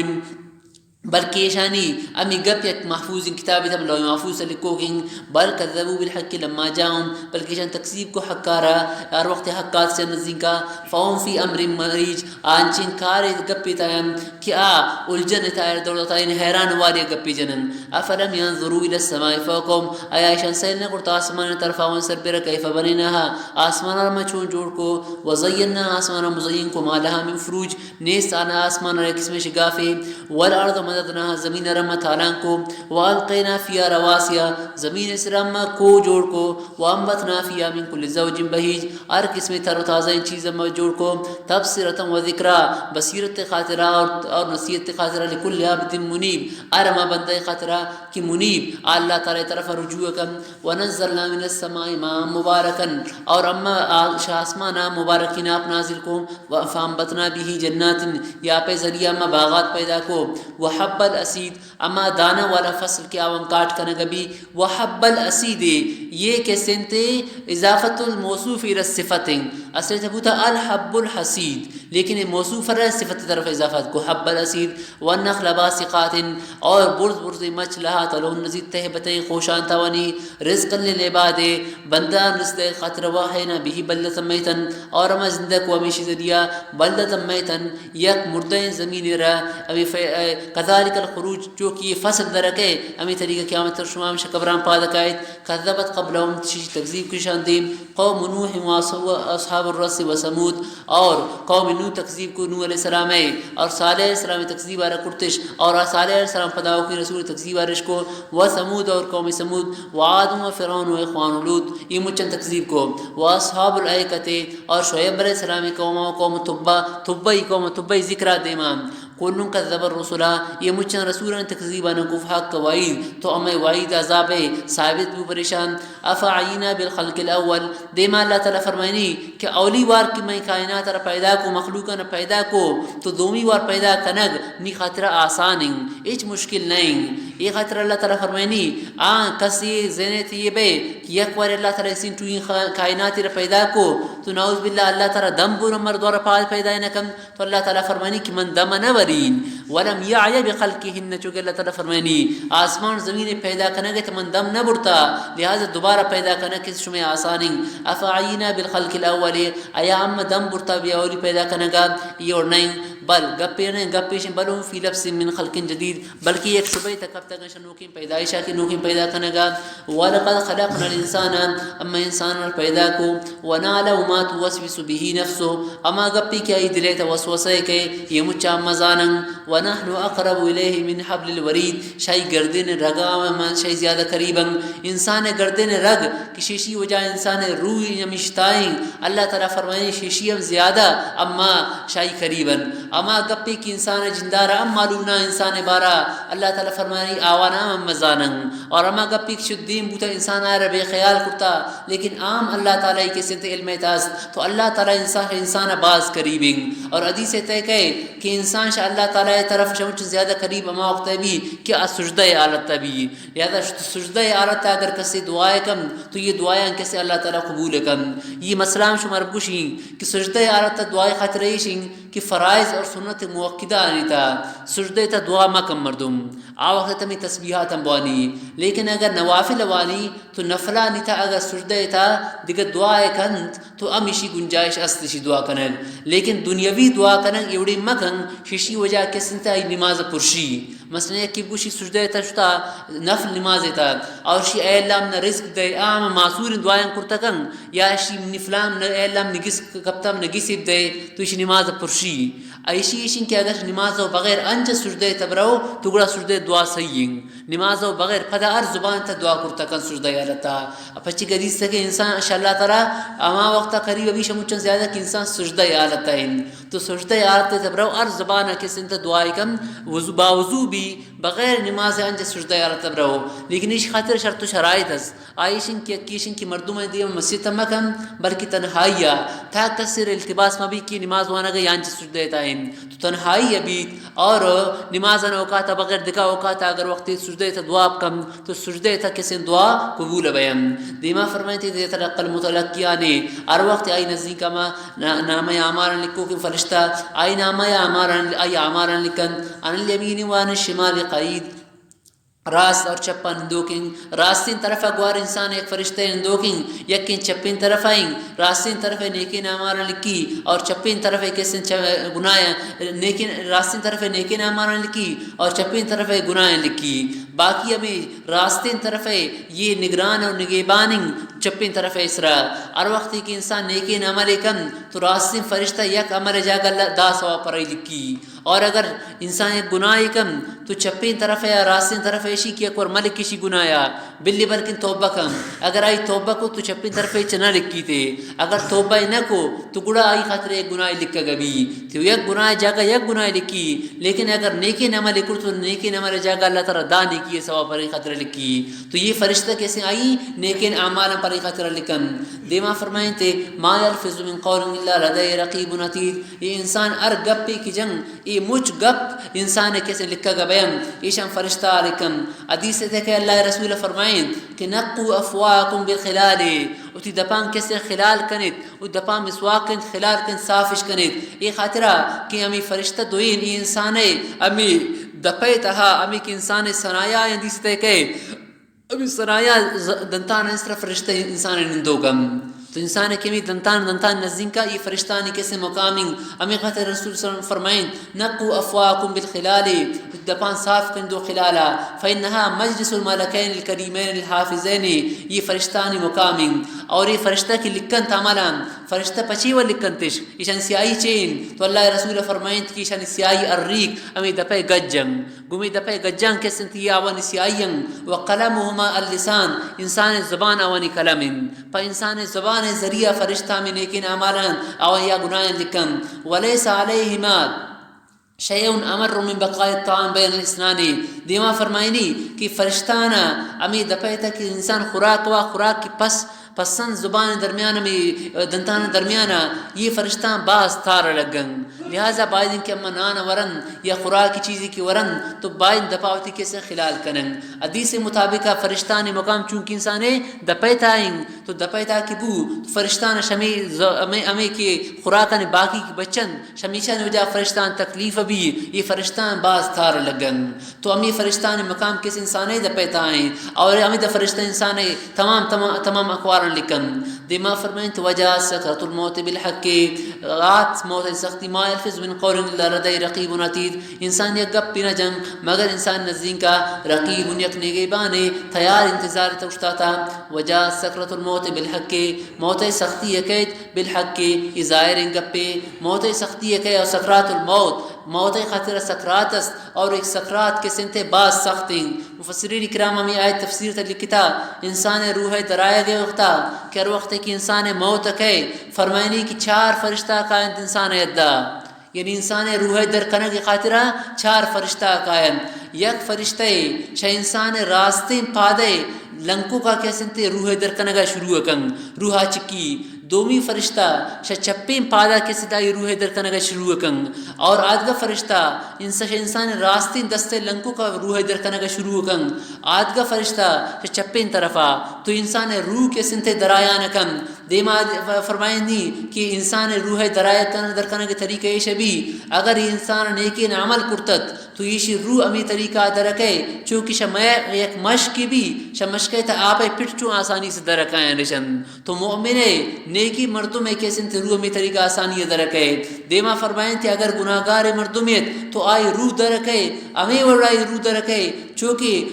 بلکہ ایشانی امی گپ یک محفوظ کتاب تم لوح محفوظ لکھو گیں بل کذبوا بالحق لما جاءهم بلکہ ایشان تکذیب کو حق کارا اور وقت حقات سے نزدیک کا فهم فی امر مریج آنچین کار گپ تایم کہ الجن تایر دولت این حیران والی گپ جنن افلم ينظروا الى السماء فوقهم ایا ایشان سیل نہ کرتا آسمان طرف اون سر پر کیف بنیناها آسمان ما چون جوڑ کو وزینا آسمان مزین کو ما لها من فروج نیست انا آسمان ایک قسم شگافی والارض مددنا زمین رم تالان کو والقینا فیا رواسیا زمین اس رم کو جوڑ کو وانبتنا فیا من کل زوج بہیج ہر قسم تر و تازہ چیز جوڑ کو تبصرۃ و ذکرا بصیرت خاطرہ اور نصیحت خاطرہ لکل عبد منیب ارما بندہ خاطرہ کہ منیب اللہ تعالی طرف رجوع کم ونزلنا من السماء ماء مبارکا اور اما آسمان مبارکین آپ نازل کو فانبتنا به جنات یا پہ ذریعہ اما باغات پیدا کو وحب الاسید اما دانا والا فصل کے عوام کاٹ کرنے گبی وحب الاسید یہ کہ سنتے اضافت الموصوف الى الصفت اصل تبوتا الحب الحسید لیکن موصوف رہ صفت طرف اضافت کو حب الاسید والنخل باسقات اور برز مچ لہا تلون نزید تہبتیں خوشان توانی رزق للعباد بندہ رزق خاطر واحینا بھی بلدتا میتن اور اما زندک ومیشی ذریعہ بلدتا میتن یک مردین زمین رہ ابھی کذالک الخروج جو کہ فصل درکے امی طریقہ قیامت ترشمام شکبران پادکائت کذبت قبلهم شیش تکذیب کی شاندیم قوم نوح و اصحاب الرس و سمود اور قوم نوح تکذیب کو نوح علیہ السلام اور صالح علیہ السلام تکذیب آرہ کرتش اور صالح علیہ السلام پداؤ کی رسول تکذیب آرش کو و سمود اور قوم سمود و عاد و فرعون و اخوان لوط یہ مچن تکذیب کو و اصحاب الائکت اور شعیب علیہ السلام قوم تبا ذکرہ دیمان کلن کذب الرسول یہ مچن رسولان تکذیبان کفحق وعید تو امی وعید عذاب ثابت بھی پریشان افعینا بالخلق الاول دیما اللہ تعالیٰ فرمائنی کہ اولی وار کی میں کائنات را پیدا کو مخلوقا نہ پیدا کو تو دومی وار پیدا کنگ نی خاطرہ آسان ایچ مشکل نہیں یہ خاطر اللہ تعالیٰ فرمائنی کسی زینت یہ بے کہ یک وار اللہ تعالیٰ اسین توی کائنات را پیدا کو تو نعوذ باللہ اللہ تعالیٰ دم بور مردوار پیدا نکم تو اللہ تعالیٰ فرمائنی کہ من دم نورین ولم یعی بخلقہن چونکہ اللہ تعالیٰ فرمائنی آسمان زمین پیدا کنگے تو من دم نہ برتا لہذا دوبارہ پیدا کرنا کس شمع آسانی افعینا بالخلق الاول ایا ام دم برتا بھی اولی پیدا کنگا یہ اور نہیں بل گپیشن بلوں فی لبس من خلق جدید بلکہ ایک شبہ تک تک نوکین پیدائشہ کی نوکین پیدا کنگا ولقد خلقنا الانسان اما انسان پیدا کو ونعلم ما توسوس به نفسه اما گپی کیا دلیت وسوسے کہ یہ مچا مزانن ونحن اقرب الیہ من حبل الورید شای گردن رگا من شای زیادہ قریبا انسان گردن رگ کی شیشی وجہ انسان روح یمشتائیں اللہ تعالی فرمائے شیشی زیادہ اما شای قریبا اما گپی کی انسان جندارا ام معلومنا انسان بارا اللہ تعالی فرمائے آوانا مزانن اور اما گپی کی شدین بوتا انسان آر بے خیال کرتا لیکن عام اللہ تعالی کے سنت علم تاز تو اللہ تعالی انسان باز قریبیں اور حدیث طے کہ انسان شاء اللہ تعالی طرف شمچ زیادہ قریب اما وقت بھی کہ سجدہ عالت بھی لہذا سجدہ عالت اگر کسی دعائیں کم تو یہ دعائیں کیسے اللہ تعالی قبول کم یہ مسئلہ شمار گوشیں کہ سجدہ عالت دعائیں خاطرشیں کہ فرائض اور سنت موقدہ آنیتا سجدہ تا دعا ما کم مردم وقت تمی تسبیحات بوانی لیکن اگر نوافل وانی تو نفلہ نیتا اگر سجدہ تا دیگر دعائیں کند تو امیشی گنجائش استشی دعا کنگ لیکن دنیاوی دعا کنگ ایوڑی مکن شیشی وجہ کسنتا نماز پرشی مثلا ایک کی بوشی سجدہ تشتا نفل نماز تا اور شی اے اللہ من رزق دے عام معصور دعائیں کرتکن یا شی نفلام اے اللہ نگس کپتم نگسب دے تو شی نماز پرشی ایشی ایشین کہ اگر نماز بغیر انچ سجدہ تبرو تو گڑا سجدہ دعا صحیح نماز بغیر پدا ہر زبان تا دعا کرتکن سجدہ یالتا پچی حدیث تک انسان انشاءاللہ تعالی اما وقت قریب ابھی شموچن زیادہ کہ انسان سجدہ یالتا ہے تو سجدہ یالتا تبرو ہر زبان کس انتا دعائی کم باوضو بھی بغیر نماز انچ سجدہ یالتا تبرو لیکن اس خاطر شرط و شرائط ہے آئیشن کی اکیشن کی مردم دیم مسجد تمکم بلکہ تنہائیا تھا کسر التباس مبی کی نماز وانا گئی انچ سجدہ تائیں تو تنہائی ابھی اور نماز اوقات بغیر دکھا اوقات اگر وقت سجدہ تا دعا کم تو سجدہ تا کسی دعا قبول بیم دیما فرمائیں تھے دیتا رقل متلقیانے ہر وقت آئی نزدیک اما نام اعمارا لکو کی فرشتہ آئی نام اعمارا لکن ان الیمین وان الشمال قعید راست اور چپن اندوکن راستین طرف گوار انسان ایک فرشتہ اندوکن یکن چپین طرف آئیں راستین طرف نیکین اعمال لکی اور چپین طرف کسن گناہ نیکین راستین طرف نیکین اعمال لکی اور چپین طرف گناہ لکی باقی ہمیں راستین طرف یہ نگران اور نگہبان چپین طرف اسرا ہر وقت کہ انسان نیکین عمل کم تو راستین فرشتہ یک عمل جاگا اللہ دا سوا پرائی لکی اور اگر انسان ایک گناہ کم تو چپین طرف یا راستین طرف ایشی کی ایک اور ملک کسی گناہ بلی بلکن توبہ کم اگر آئی توبہ کو تو چپین طرف چنا لکی تھے اگر توبہ نہ کو تو گڑا آئی خاطر ایک گناہ لکھا گبی تو یک گناہ جاگا یک گناہ لکی لیکن اگر نیکین عمل کر تو نیکین عمل جاگا اللہ تعالیٰ دا نیکی سوا پر خاطر لکی تو یہ فرشتہ کیسے آئی نیکین اعمال پر خاطر لکن دیما فرمائیں تھے ما یلفظ من قول الا لدی رقیب عتید یہ انسان ار گپ کی جنگ یہ مجھ گپ انسان کیسے لکھا گا بیم ایشان فرشتہ لکن حدیث تھے کہ اللہ رسول فرمائیں کہ نقو افواکم بالخلال اتی دپان کیسے خلال کنت او دپان مسواک کنت خلال کنت صافش کنت یہ خاطرہ کہ ہمیں فرشتہ دوئین یہ انسان ہے ہمیں دپے تہا ہمیں کہ انسان سنایا حدیث تھے کہ ابھی سنایا دنتان اس طرح فرشتہ انسان نندوگم تو انسان کمی دنتان نزدین کا یہ فرشتانی کیسے مقامیں ہمیں خاطر رسول صلی اللہ علیہ وسلم فرمائیں نقو افواکم بالخلال دپان صاف کن دو خلالا فإنها مجلس الملکین الکریمین الحافظین یہ فرشتانی مقامیں اور یہ فرشتہ کی لکن تامالا فرشتہ پچی و لکن تش ایشان سیائی چین تو اللہ رسول فرمائیں کہ ایشان سیائی الریق ہمیں دپے گجنگ گمی دپے گجنگ کسن تی آوانی سیائیں وقلمهما اللسان انسان زبان آوانی کلمیں پا انسان زبان ذریعہ فرشتہ میں نیکین اعمالان او یا گناہیں لکن ولیس علیہما شیعون امر من بقاء الطعام بین الاسنان دیما فرمائنی کہ فرشتانا امی دپیتا کہ انسان خوراک و خوراک کی پسند زبان درمیان میں دنتان درمیان یہ فرشتان باز تار لگن لہذا باید کہ اما نان ورن یا خوراک کی چیزی کی ورن تو باید دپاوتی کیسے خلال کنن حدیث مطابقہ فرشتان مقام چونکہ انسانے دپیتا آئیں تو دپیتا کی بو فرشتان شمی امی کے خوراکان باقی کی بچن شمیشان وجہ فرشتان تکلیف بھی یہ فرشتان باز تار لگن تو امی فرشتان مقام کس انسانے دپیتا آئیں اور امی دا فرشتہ انسانے تمام اقوار لکن دیما فرمائیں تو وجہ سکرت الموت بالحق رات موت سختی ما یلفظ من قول الا لدی رقیب عتید انسان یک گپ نہ جنگ مگر انسان نزدین کا رقیب یک نگہبانے تیار انتظار توشتا تھا وجہ سکرت الموت بالحق موت سختی یکیت بالحق یہ ظاہر گپے موت سختی یکیت اور سکرات الموت موت خاطر سکرات است اور ایک سکرات کے سنتے بعض سخت ہیں مفسرین اکرام ہمیں آیت تفسیر تک لکھتا انسان روح درایا گئے وقتا کہ ہر وقت کی انسان موت کے فرمائنی کی 4 فرشتہ کائن انسان یدہ یعنی انسان روح در کرنے کی خاطرہ 4 فرشتہ کائن یک فرشتہ شہ انسان راستین پادے لنکو کا کیسنتے روح در کرنے کا شروع کن روحا چکی دومی فرشتہ چپین پادا کے سدائی روح در کنگا شروع کنگ اور آدگا فرشتہ انسان راستین دستے لنکو کا روح در کنگا شروع کنگ آدگا فرشتہ چپین طرفا تو انسان روح کے سنتے درایان کن دیما فرمائیں دی کہ انسان روح درایان در کنگا طریقہ شبی اگر انسان نیکین عمل کرتت تو یہ روح امی طریقہ درکے چونکہ شمع یک مشک بھی شمشکے تا آپ پٹ چوں آسانی سے درکائیں نشن تو مومن نیکی مردم کیسن تے روح امی طریقہ آسانی درکے دیما فرمائیں تھے اگر گناہگار مردمیت تو آئی روح درکے امی وڑائی روح درکے چونکہ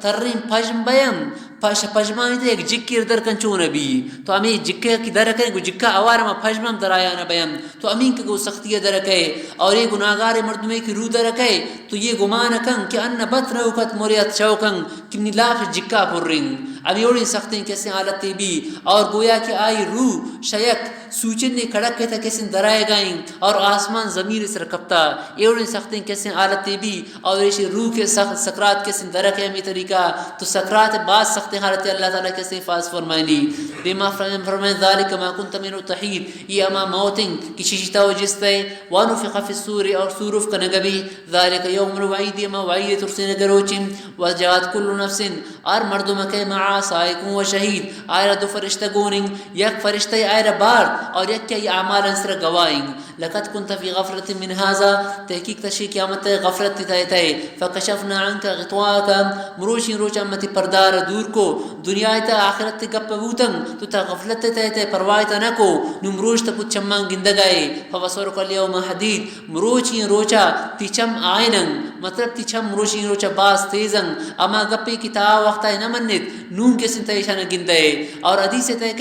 ترین پجم بیم پجمانی تے ایک جکیر در کنچون بھی تو امی جکے کی درکے گو جکا اوارما پجمم در آیا نہ بیم تو امین کے گو سختی درکے اور یہ گناہگار مردمے کی روح درکے تو یہ گمان کن کہ ان بطن اوقت موریت شوکن کنی لاف جکا پر رنگ ابھی اوڑی سختیں کیسے حالتی بھی اور گویا کہ آئی روح شیک سوچن نے کڑک کے تا کیسے درائے گائیں اور آسمان زمین اس رکبتا یہ اوڑی سختیں کیسے حالتی بھی اور اسی روح کے سکرات کیسے درکے ہمیں طریقہ تو سکرات بعض سختیں حالتی اللہ تعالیٰ کیسے حفاظ فرمائیں لی دیما فرمائیں ذالک ما کنت من التحید یہ اما موتن کی شیشتا و جستے وانفق فی السور اور سورف کا نگبی ذالک یوم الوعید اما وعید ترسین گروچن وجات کل نفس اور مردم کے معا سائقون و شہید آئرہ دو فرشتہ گوننگ یک فرشتہ آئرہ بارد اور یک کیا یہ اعمال انسر گوائنگ لقد كنت في غفلة من هذا تحقیق تشی قیامت غفلت تھے فکشفنا عنك غطواك مروشی روچ امتی پردار دور کو دنیا تا آخرت گپ بوتن تو تا غفلت تھے پرواہ تا نکو نمروش تا پچ چمان گندگائے فبصرك اليوم حدید مروچی روچا تیچم آئینن مطلب تیچم مروشی روچا باس تیزن اما گپی کی تا وقت نہ منت نون کے سنتا ایشان گندے اور حدیث تے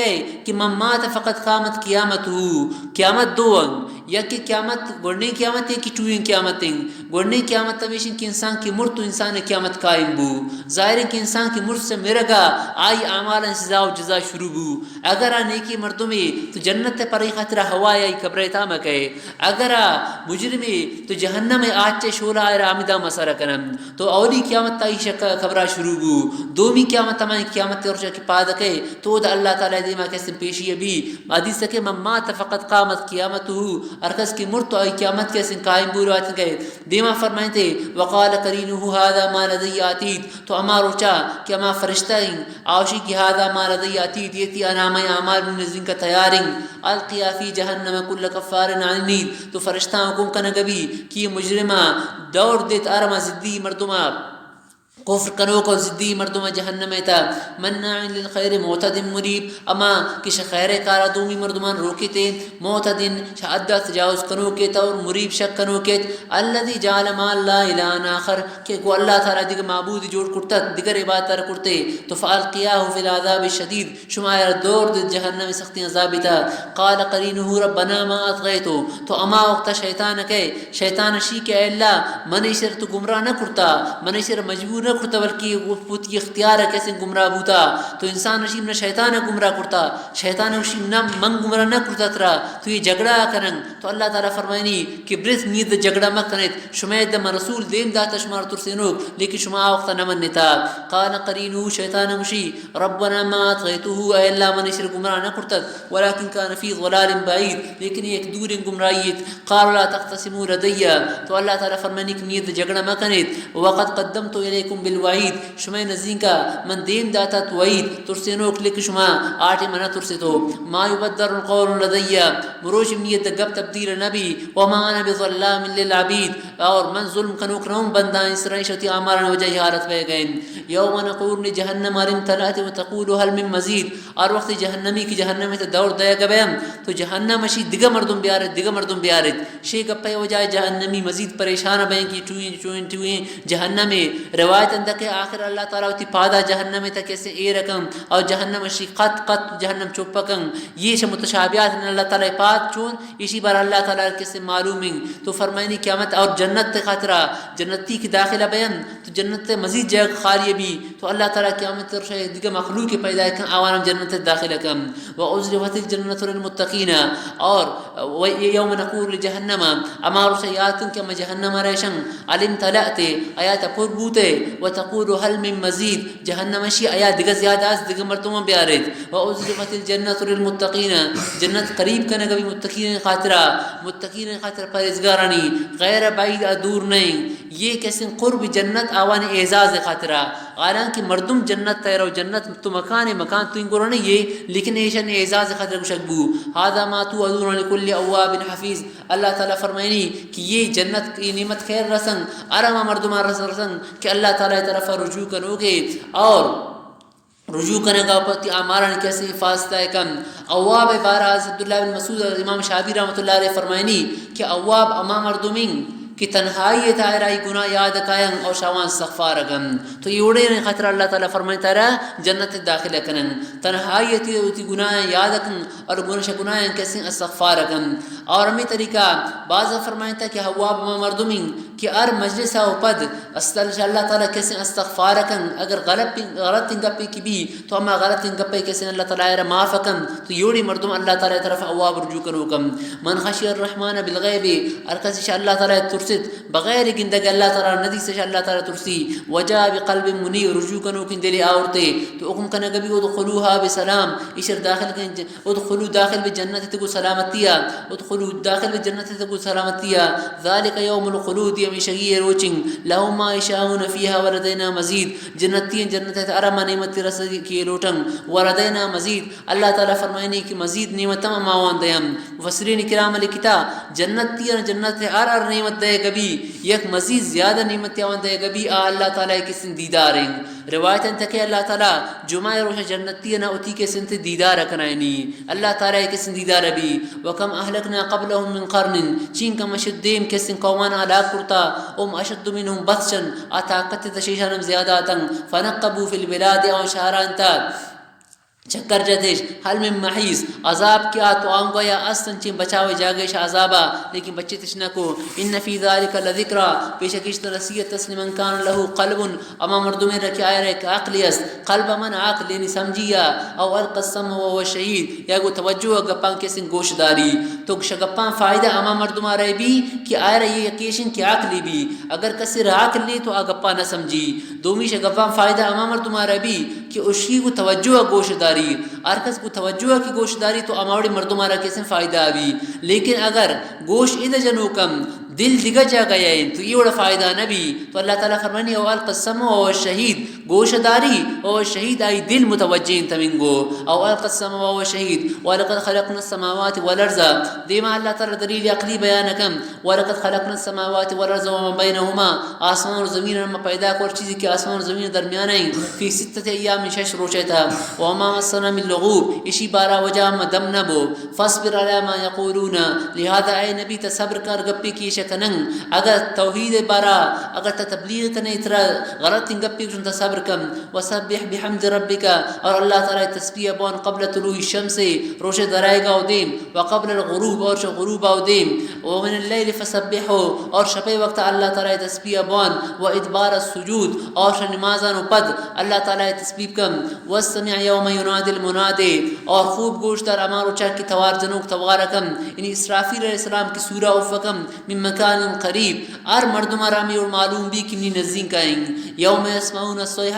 کہ من مات فقط قامت قیامت دوان یا کہ قیامت گوڑنے قیامت ہے کہ چوئیں قیامتیں گوڑنے قیامت تمیشن کہ انسان کی مرد تو انسان قیامت قائم بو ظاہر ہے کہ انسان کی مرد سے مرگا آئی اعمال سزا و جزا شروع بو اگر نیکی مردمی تو جنت پری خاطر ہوا یا قبر تا مکے اگر مجرمی تو جہنم آج شولا آئر آمدہ مسارہ کنم تو اولی قیامت تا ایشا خبرہ شروع بو دومی قیامت تمہیں قیامت ارجا کی پادکے تو دا اللہ تعالی دیما کیسے پیشی بھی حدیث کہ من مات فقط قامت قیامتہ ارکس کی مرت آئی قیامت کیسے قائم بوروات گئے دیما فرمائیں تھے وقال قرینہ هذا ما لدی عتید تو اما روچا کہ اما فرشتہ آوشی کی هذا ما لدی عتید یہ تھی انام اعمال من نزن کا تیارنگ القیا فی جہنم کل کفار عنید تو فرشتہ حکم کنگبی کہ مجرمہ دوڑ دیت ارما زدی مردمہ کفر کنو کو زدی مردم جہنم تا مناع للخیر معتد مریب اما کش خیر کارا دومی مردمان روکی تے معتد شعدہ تجاوز کنو کے اور مریب شک کنو کے الذي جعل ما لا الہ آخر کہ کو اللہ تعالی دیگر معبود جوڑ کرتا دیگر عبادت کرتے تو فالقیاہ فی العذاب الشدید شمائر دور دے جہنم سختی عذاب تا قال قرینہ ربنا ما اطغیتو تو اما وقت شیطان کے شیطان شی کے اللہ منیشر تو گمراہ نہ کرتا منیشر مجبور نہ کرتا بلکہ وہ پوتی اختیار ہے کیسے گمراہ بوتا تو انسان نشیم نہ شیطان گمراہ کرتا شیطان نشیم نہ من گمراہ نہ کرتا ترا تو یہ جھگڑا کرن تو اللہ تعالیٰ فرمائنی کہ برس نید جھگڑا مت کنت شمید دم رسول دیم داتا شمار ترسینو لیکن شما وقت نہ منتا قال قرینو شیطان مشی ربنا ما اطغیتو اے اللہ من شر گمراہ نہ کرتا ولكن كان في ضلال بعید لیکن ایک دور گمراہیت قال لا تقتسموا لدي تو اللہ تعالیٰ فرمائنی کہ نید جھگڑا مت کنت وقد قدمت الیکم بالوعید شما نزدین کا من دین داتا توعید ترسینو کلک شما آٹھ منا ترسی تو ما یبدر القول لدی مروش نیت گب تبدیل نبی وما انا بظلام للعبید اور من ظلم کنوک نوم بندہ اسرائی شتی آمارا وجہ حالت بے گئن یوم نقول لجہنم علم تلات وتقول هل من مزید اور وقت جہنمی کی جہنمی تا دور دیا گبیم تو جہنم شی دگا مردم بیارت شی گپے وجہ جہنمی مزید پریشان بین کی چوئیں جہنم روایت اندر کہ آخر اللہ تعالیٰ تی پادا جہنم تک کیسے اے رکم اور جہنم شی قط جہنم چوپکن یہ شی متشابہات ان اللہ تعالیٰ پاد چون اسی بار اللہ تعالیٰ کیسے معلومیں تو فرمائنی قیامت اور جنت تے خاطرہ جنتی کی داخلہ بیان تو جنت تے مزید جگہ خالی بھی تو اللہ تعالیٰ قیامت رشے دیگر مخلوق پیدا کن آوانم جنت داخلہ کم وَأُزْلِفَتِ الْجَنَّةُ لِلْمُتَّقِينَ اور یوم نقول لجہنم اما رسیاتن کہ جہنم ریشن علم تلأتے آیات پر بوتے وتقول هل من مزید جہنم شی آیا دیگر زیادہ از دیگر مرتبہ بیارت وَأُزْلِفَتِ الْجَنَّةُ لِلْمُتَّقِينَ جنت قریب کرنے کبھی متقین خاطرہ پرہیزگارانی غیر بعید دور نہیں یہ کیسے قرب جنت آوان اعزاز خاطرہ حالانکہ مردم جنت تیرو جنت تو مکان تو ان گرو نہیں یہ لیکن ایشن اعزاز خطر کشکبو هذا ما توعدون لكل اواب حفیظ. اللہ تعالیٰ فرمائنی کہ یہ جنت کی نعمت خیر رسن ارما مردمان رسن کہ اللہ تعالیٰ طرف رجوع کرو گے اور رجوع کرنے کا پتی آمارن کیسے حفاظت ہے کم. اواب بارہ حضرت عبداللہ بن مسعود امام شعبی رحمۃ اللہ علیہ فرمائنی کہ اواب اما مردمین کہ تنہائی تائرائی گناہ یاد کائیں اور شوان استغفار گن تو یہ اڑے نے خطرہ اللہ تعالیٰ فرمائے تارا جنت داخل کرن تنہائی تی گناہ یاد کن اور گناہ کیسے استغفار گن. اور ہمیں طریقہ بعض فرمائے تھا کہ اواب اما مردمین کہ ار مجلس او پد اللہ تعالیٰ کیسے استغفار کن اگر غلط گپے کی بھی تو اما غلط گپے کیسے اللہ تعالیٰ معاف کن تو یوڑی مردم اللہ تعالیٰ طرف اواب رجوع کرو کم. من خشی الرحمن بالغیب ارکس اللہ تعالیٰ ترسد بغیر گندگ اللہ تعالیٰ ندی سے اللہ تعالیٰ ترسی وجا بقلب منیب رجوع کنو کن دلی آورتے تو حکم کنا کبھی ادخلوها بسلام اشر داخل کن ادخلو داخل بجنت تکو سلامتیا ادخلو داخل بجنت تکو سلامتیا ذالک یوم الخلود یوم شگی روچنگ لہو ما یشاؤون فیہا ولدینا مزید جنتین جنت ارما نعمت رسد کی لوٹنگ ولدینا مزید اللہ تعالیٰ فرمائنے کی مزید نعمت تمام ماوان دیم. مفسرین کرام لکتا جنتین جنت ار نعمت دے گبی یک مزید زیادہ نعمت یاون دے گبی اللہ تعالیٰ کے سن دیداریں. روایتاً تکے اللہ تعالیٰ جمعہ روش جنتی نہ اتی کے سن دیدار رکھنائنی اللہ تعالیٰ کے سن دیدار بھی. وکم اہلکنا قبلہم من قرن چین کم اشد دیم کے سن قومانا علاق کرتا ام اشد منہم بطشن آتاقت تشیشانم زیادہ تنگ فنقبو فی البلاد او شہران تا چکر جدش حل من محیث عذاب کیا تو آنگو یا استن چین بچاوے جاگش عذابا لیکن بچے تشنکو. ان فی ذالک لذکرہ پیشکشت رسیت تسلیم کان لہو قلب اما مردمین رکھی آئے رہے کہ عقلی است قلب من عقل یعنی سمجھیا او القسم و شہید یا گو توجہ گپان کیسن گوش داری تو شگپان فائدہ اما مردمہ رہے بھی کہ آئے رہے یہ یقیشن کی عقلی بھی اگر کسی عقل لی تو آگپا نہ سمجھی دومی شگپان فائدہ اما مردمہ رہے بھی کہ اشی کو توجہ گوش داری ارکس کو توجہ کی گوشت داری تو اماوڑی مردمارا کیسے فائدہ بھی. لیکن اگر گوشت ادھر جنو کم دل دگا جا گیا ہے تو یہ بڑا فائدہ نہ بھی. تو اللہ تعالیٰ فرمانی او القسم او شہید گوشت داری او شہید آئی دل متوجہ تمنگو او القسم او شہید ولقد خلقنا السماوات والارض دیما اللہ تعالیٰ دلیل عقلی بیان کم ولقد خلقنا السماوات والارض وما بینهما آسمان اور زمین میں پیدا کر چیزی کہ آسمان اور زمین درمیان ہیں فی ستت ایام شش روزے تھا وما مسنا من لغوب اسی بارہ وجہ دم نہ بو فاصبر علی ما یقولون لہذا اے نبی تصبر کر گپی کی شکنن اگر توحید بارہ اگر تبلیغ کنے اترا غلط گپی کن تصبر کم وسبح بحمد ربک اور اللہ تعالی تسبیح بون قبل طلوع الشمس روش درائے گا دیم وقبل الغروب اور غروب او دیم ومن اللیل فسبحوا اور شب وقت اللہ تعالی تسبیح بون وادبار السجود اور نمازان پد اللہ تعالی تسبیح کم واستمع یوم ینادی المنادی اور خوب گوش در امار اچھا کی توار جنوک توارکم یعنی اسرافیل علیہ السلام کی سورہ افکم من مکان قریب ار مردم رامی اور معلوم بھی کمنی نزدین کائیں یوم یسمعون الصیحہ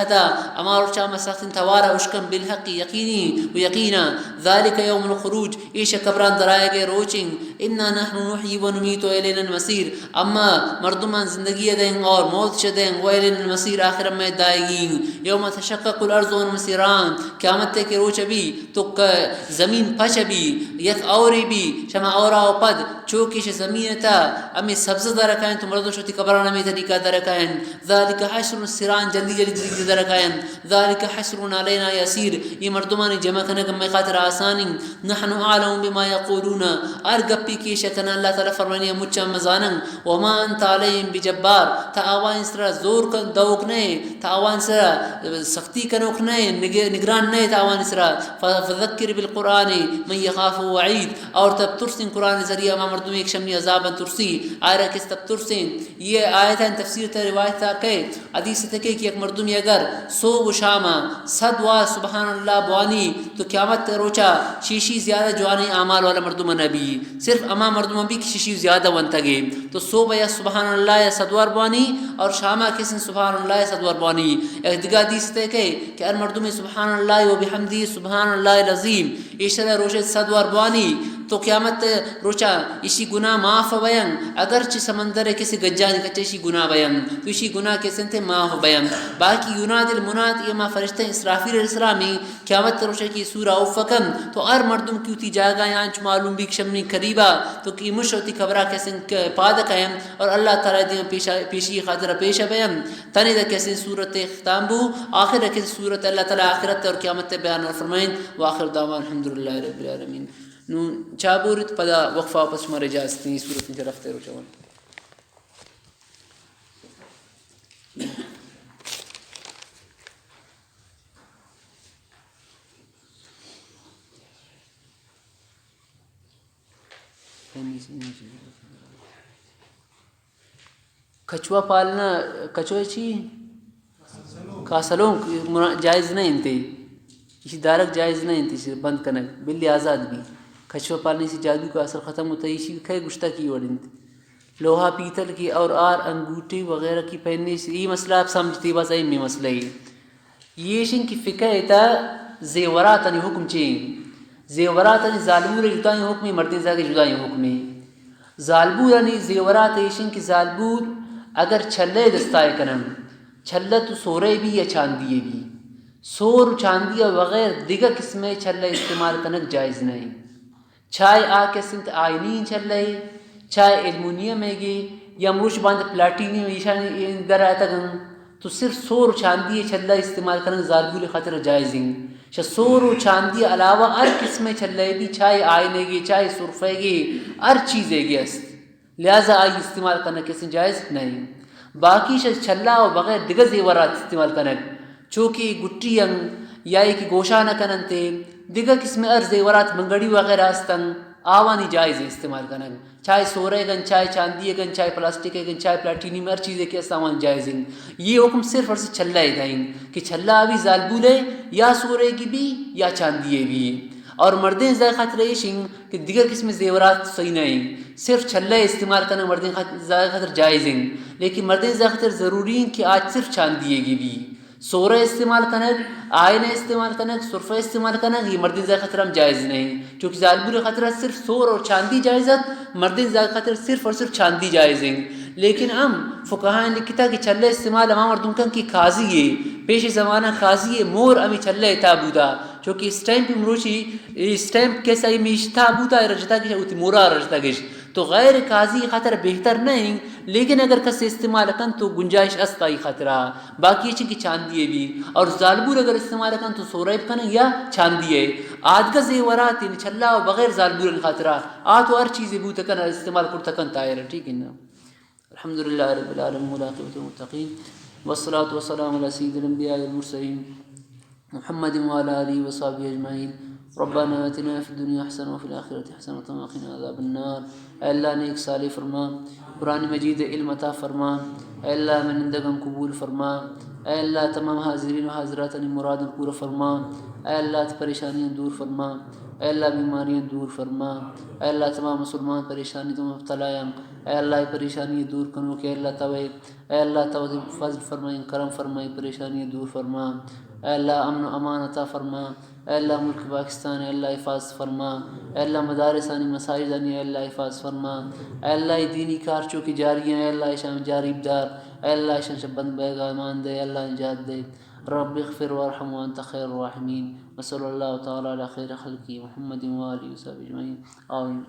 امار اچھا مساختن توارا اشکم بالحق یقینی و یقینا ذالک یوم الخروج ایش قبران درائے گئے روچنگ انا نحن نحیی و نمیت و الینا المصیر اما مردمان زندگی دیں اور موت شدیں و الینا المصیر آخر میں دائیں یوم تشقق الارض والمسیران قیامت کے روچ بھی تو زمین پچ بھی یک اوری بھی شما اورا و پد چوکش زمین تا امی سبز درکائیں تو مردو شوتی قبران میں طریقہ درکائیں ذالک حشر سران جلدی جلدی درکائیں ذالک حشر علینا یسیر یہ مردمان جمع کرنے کا میں خاطر آسانی نحن عالم بما یقولون ارگپی کی شکن اللہ تعالی فرمانی مچا مزانن وما انت علیہم بجبار تا آوان سرا زور کن دوک نہیں تا آوان سرا سختی کنوک نہیں نگران نہیں تا آوان سرا فذکر بالقرآن من یخاف وعید اور تب ترسن قرآن ذریعہ ما مردم ایک شمنی عذابا ترسی آئرہ کس تب ترسن یہ آیت ہے تفسیر تا روایت تا کہ حدیث تکے کہ ایک مردمی اگر سو و شاما صد و سبحان اللہ بوانی تو قیامت روچا شیشی زیادہ جوانی اعمال والا مردم نبی صرف اما مردم بھی شیشی زیادہ ونتا گے تو سو یا سبحان اللہ یا صدوار بوانی اور شاما کسن سبحان اللہ یا صدوار بوانی. ایک دیگہ حدیث تکے کہ ار مردم سبحان اللہ و بحمدی سبحان اللہ العظیم اشترا روشت صدوار بوانی تو قیامت روچا اسی گناہ معاف بیان اگرچہ سمندر کسی گجانی کچے اسی گناہ بیان تو اسی گناہ کے سنتے معاف بیان باقی یناد المناد یہ فرشتہ اسرافیل علیہ السلامی قیامت روچا کی سورہ اوفکم تو ار مردم کیوتی جاگا یانچ معلوم بھی شمنی قریبا تو کی مشوتی خبرہ کسن پادک ہیں اور اللہ تعالیٰ دیں پیشی خاطر پیش بیان تنی دا کسی صورت اختتام بو آخر کسی صورت اللہ تعالیٰ آخرت اور قیامت بیان اور فرمائیں وآخر دعوان الحمدللہ رب العالمین نو چابورت پدا وقفہ پس مر اجازتی صورت میں رفتے رو چون کچھوا پالنا کچھوے چی کاسلوں جائز نہیں تھے اسی دارک جائز نہیں تھی بند کرنا بلی آزاد بھی کچھوا پالنے سے جادو کا اثر ختم ہوتا ہے اسی کھے گشتہ کی وڑن لوہا پیتل کی اور انگوٹھی وغیرہ کی پہننے سے یہ مسئلہ آپ سمجھتی بس این میں مسئلہ ہے یہ شن کی فکر ہے زیورات ان حکم چین زیورات ان ظالبور جدائی حکم مردین زاگے جدائی حکم ظالبور ان زیورات ایشن کی ظالبور اگر چھلے دستائے کنم چھلے تو سورے بھی یا چاندیے بھی سور چاندیہ بغیر دیگر قسمیں چھلے استعمال کنک جائز نہیں چائے آکے سنت آئینین چھلے چائے ایلمونیم ہے گی یا مروش باندھ پلاٹینیم ایشانی در آتا گن تو صرف سور چاندیہ چھلے استعمال کنک ظالبور خاطر جائز ہیں سور و چاندی علاوہ ہر قسمیں چھلے گی چائے آئینے گی چائے سرفے گی ہر چیزیں گی است لہذا آئی استعمال کرنا کسی جائز نہیں باقی چھلا و بغیر دیگر زیورات استعمال کرنا چونکہ گٹی یا ایک گوشہ نہ کننتے دیگر قسم ہر زیورات منگڑی وغیرہ استن آوانی جائز استعمال کرنا چاہے سورے گن چاہے چاندی گن چاہے پلاسٹک گن چاہے پلاٹینی میں ہر چیزیں کے سامان جائز ہیں یہ حکم صرف اور سے چھلا ہی دائیں کہ چھلا بھی ظالبولے یا سورے کی بھی یا چاندیے بھی اور مردیں زائے خاطر ایشن کہ دیگر قسم زیورات صحیح نہیں صرف چھلے استعمال کرنا مردیں زائے خاطر جائز ہیں لیکن مردیں زائے خاطر ضروری ہیں کہ آج صرف چاندیے گی بھی سورہ استعمال کنک آئینہ استعمال کنک سرفہ استعمال کنک یہ مردین زائے خطر ہم جائز نہیں چونکہ ظالبور خطرہ صرف سور اور چاندی جائزت مردین زائے خطر صرف اور صرف چاندی جائز ہیں لیکن ہم فقہائیں لکھتا کہ چھلے استعمال ہم مردوں کن کی قاضی ہے پیش زمانہ قاضی ہے مور امی چھلے تابودا چونکہ اسٹیمپ مروچی اسٹیمپ کیسا ہی میش تابودا رجتا کش اوتی مورا رجتا کش تو غیر قاضی خطر بہتر نہیں لیکن اگر کس استعمال کن تو گنجائش استائی خطرہ باقی چی کی چاندیے بھی اور ظالبور اگر استعمال کن تو سوریب کن یا چاندیے آدھگا زیورات ان چھلا و بغیر ظالبور خطرہ آتو ہر چیزیں بوتا کن استعمال کرتا کن تائر ٹھیک ہے نا الحمدللہ رب العالمین والعاقبۃ للمتقین والصلاة والسلام علی سید الانبیاء والمرسلین محمد وعلى آله وصحبه اجمعین ربنا آتنا فی الدنیا حسنہ وفی الآخرۃ حسنۃ وقنا عذاب النار اے اللہ نیک صالح فرما قرآن مجید علم عطا فرما اے اللہ منندگم قبول فرما اے اللہ تمام حاضرین و حاضرات مراد پورا فرما اے اللہ پریشانیاں دور فرما اے اللہ بیماریاں دور فرما اے اللہ تمام مسلمان پریشانی تو مبتلا ہیں اے اللہ پریشانی دور کرو کہ اے اللہ تو فضل فرمائیں کرم فرمائیں پریشانی دور فرما اے اللہ امن و امان عطا فرما اے اللہ ملک پاکستان اے اللہ حفاظ فرما اے اللہ مدارسانی مساجدانی اے اللہ حفاظ فرما اے اللہ دینی کارچوں کی جاری ہیں اے اللہ شام جاریب دار اے اللہ شان شبند بیگا ایمان دے اے اللہ نجات دے رب اغفر وارحم وانت خیر الراحمین وصلی اللہ تعالی علی خیر خلقی محمد و آلہ وصحبہ اجمعین آمین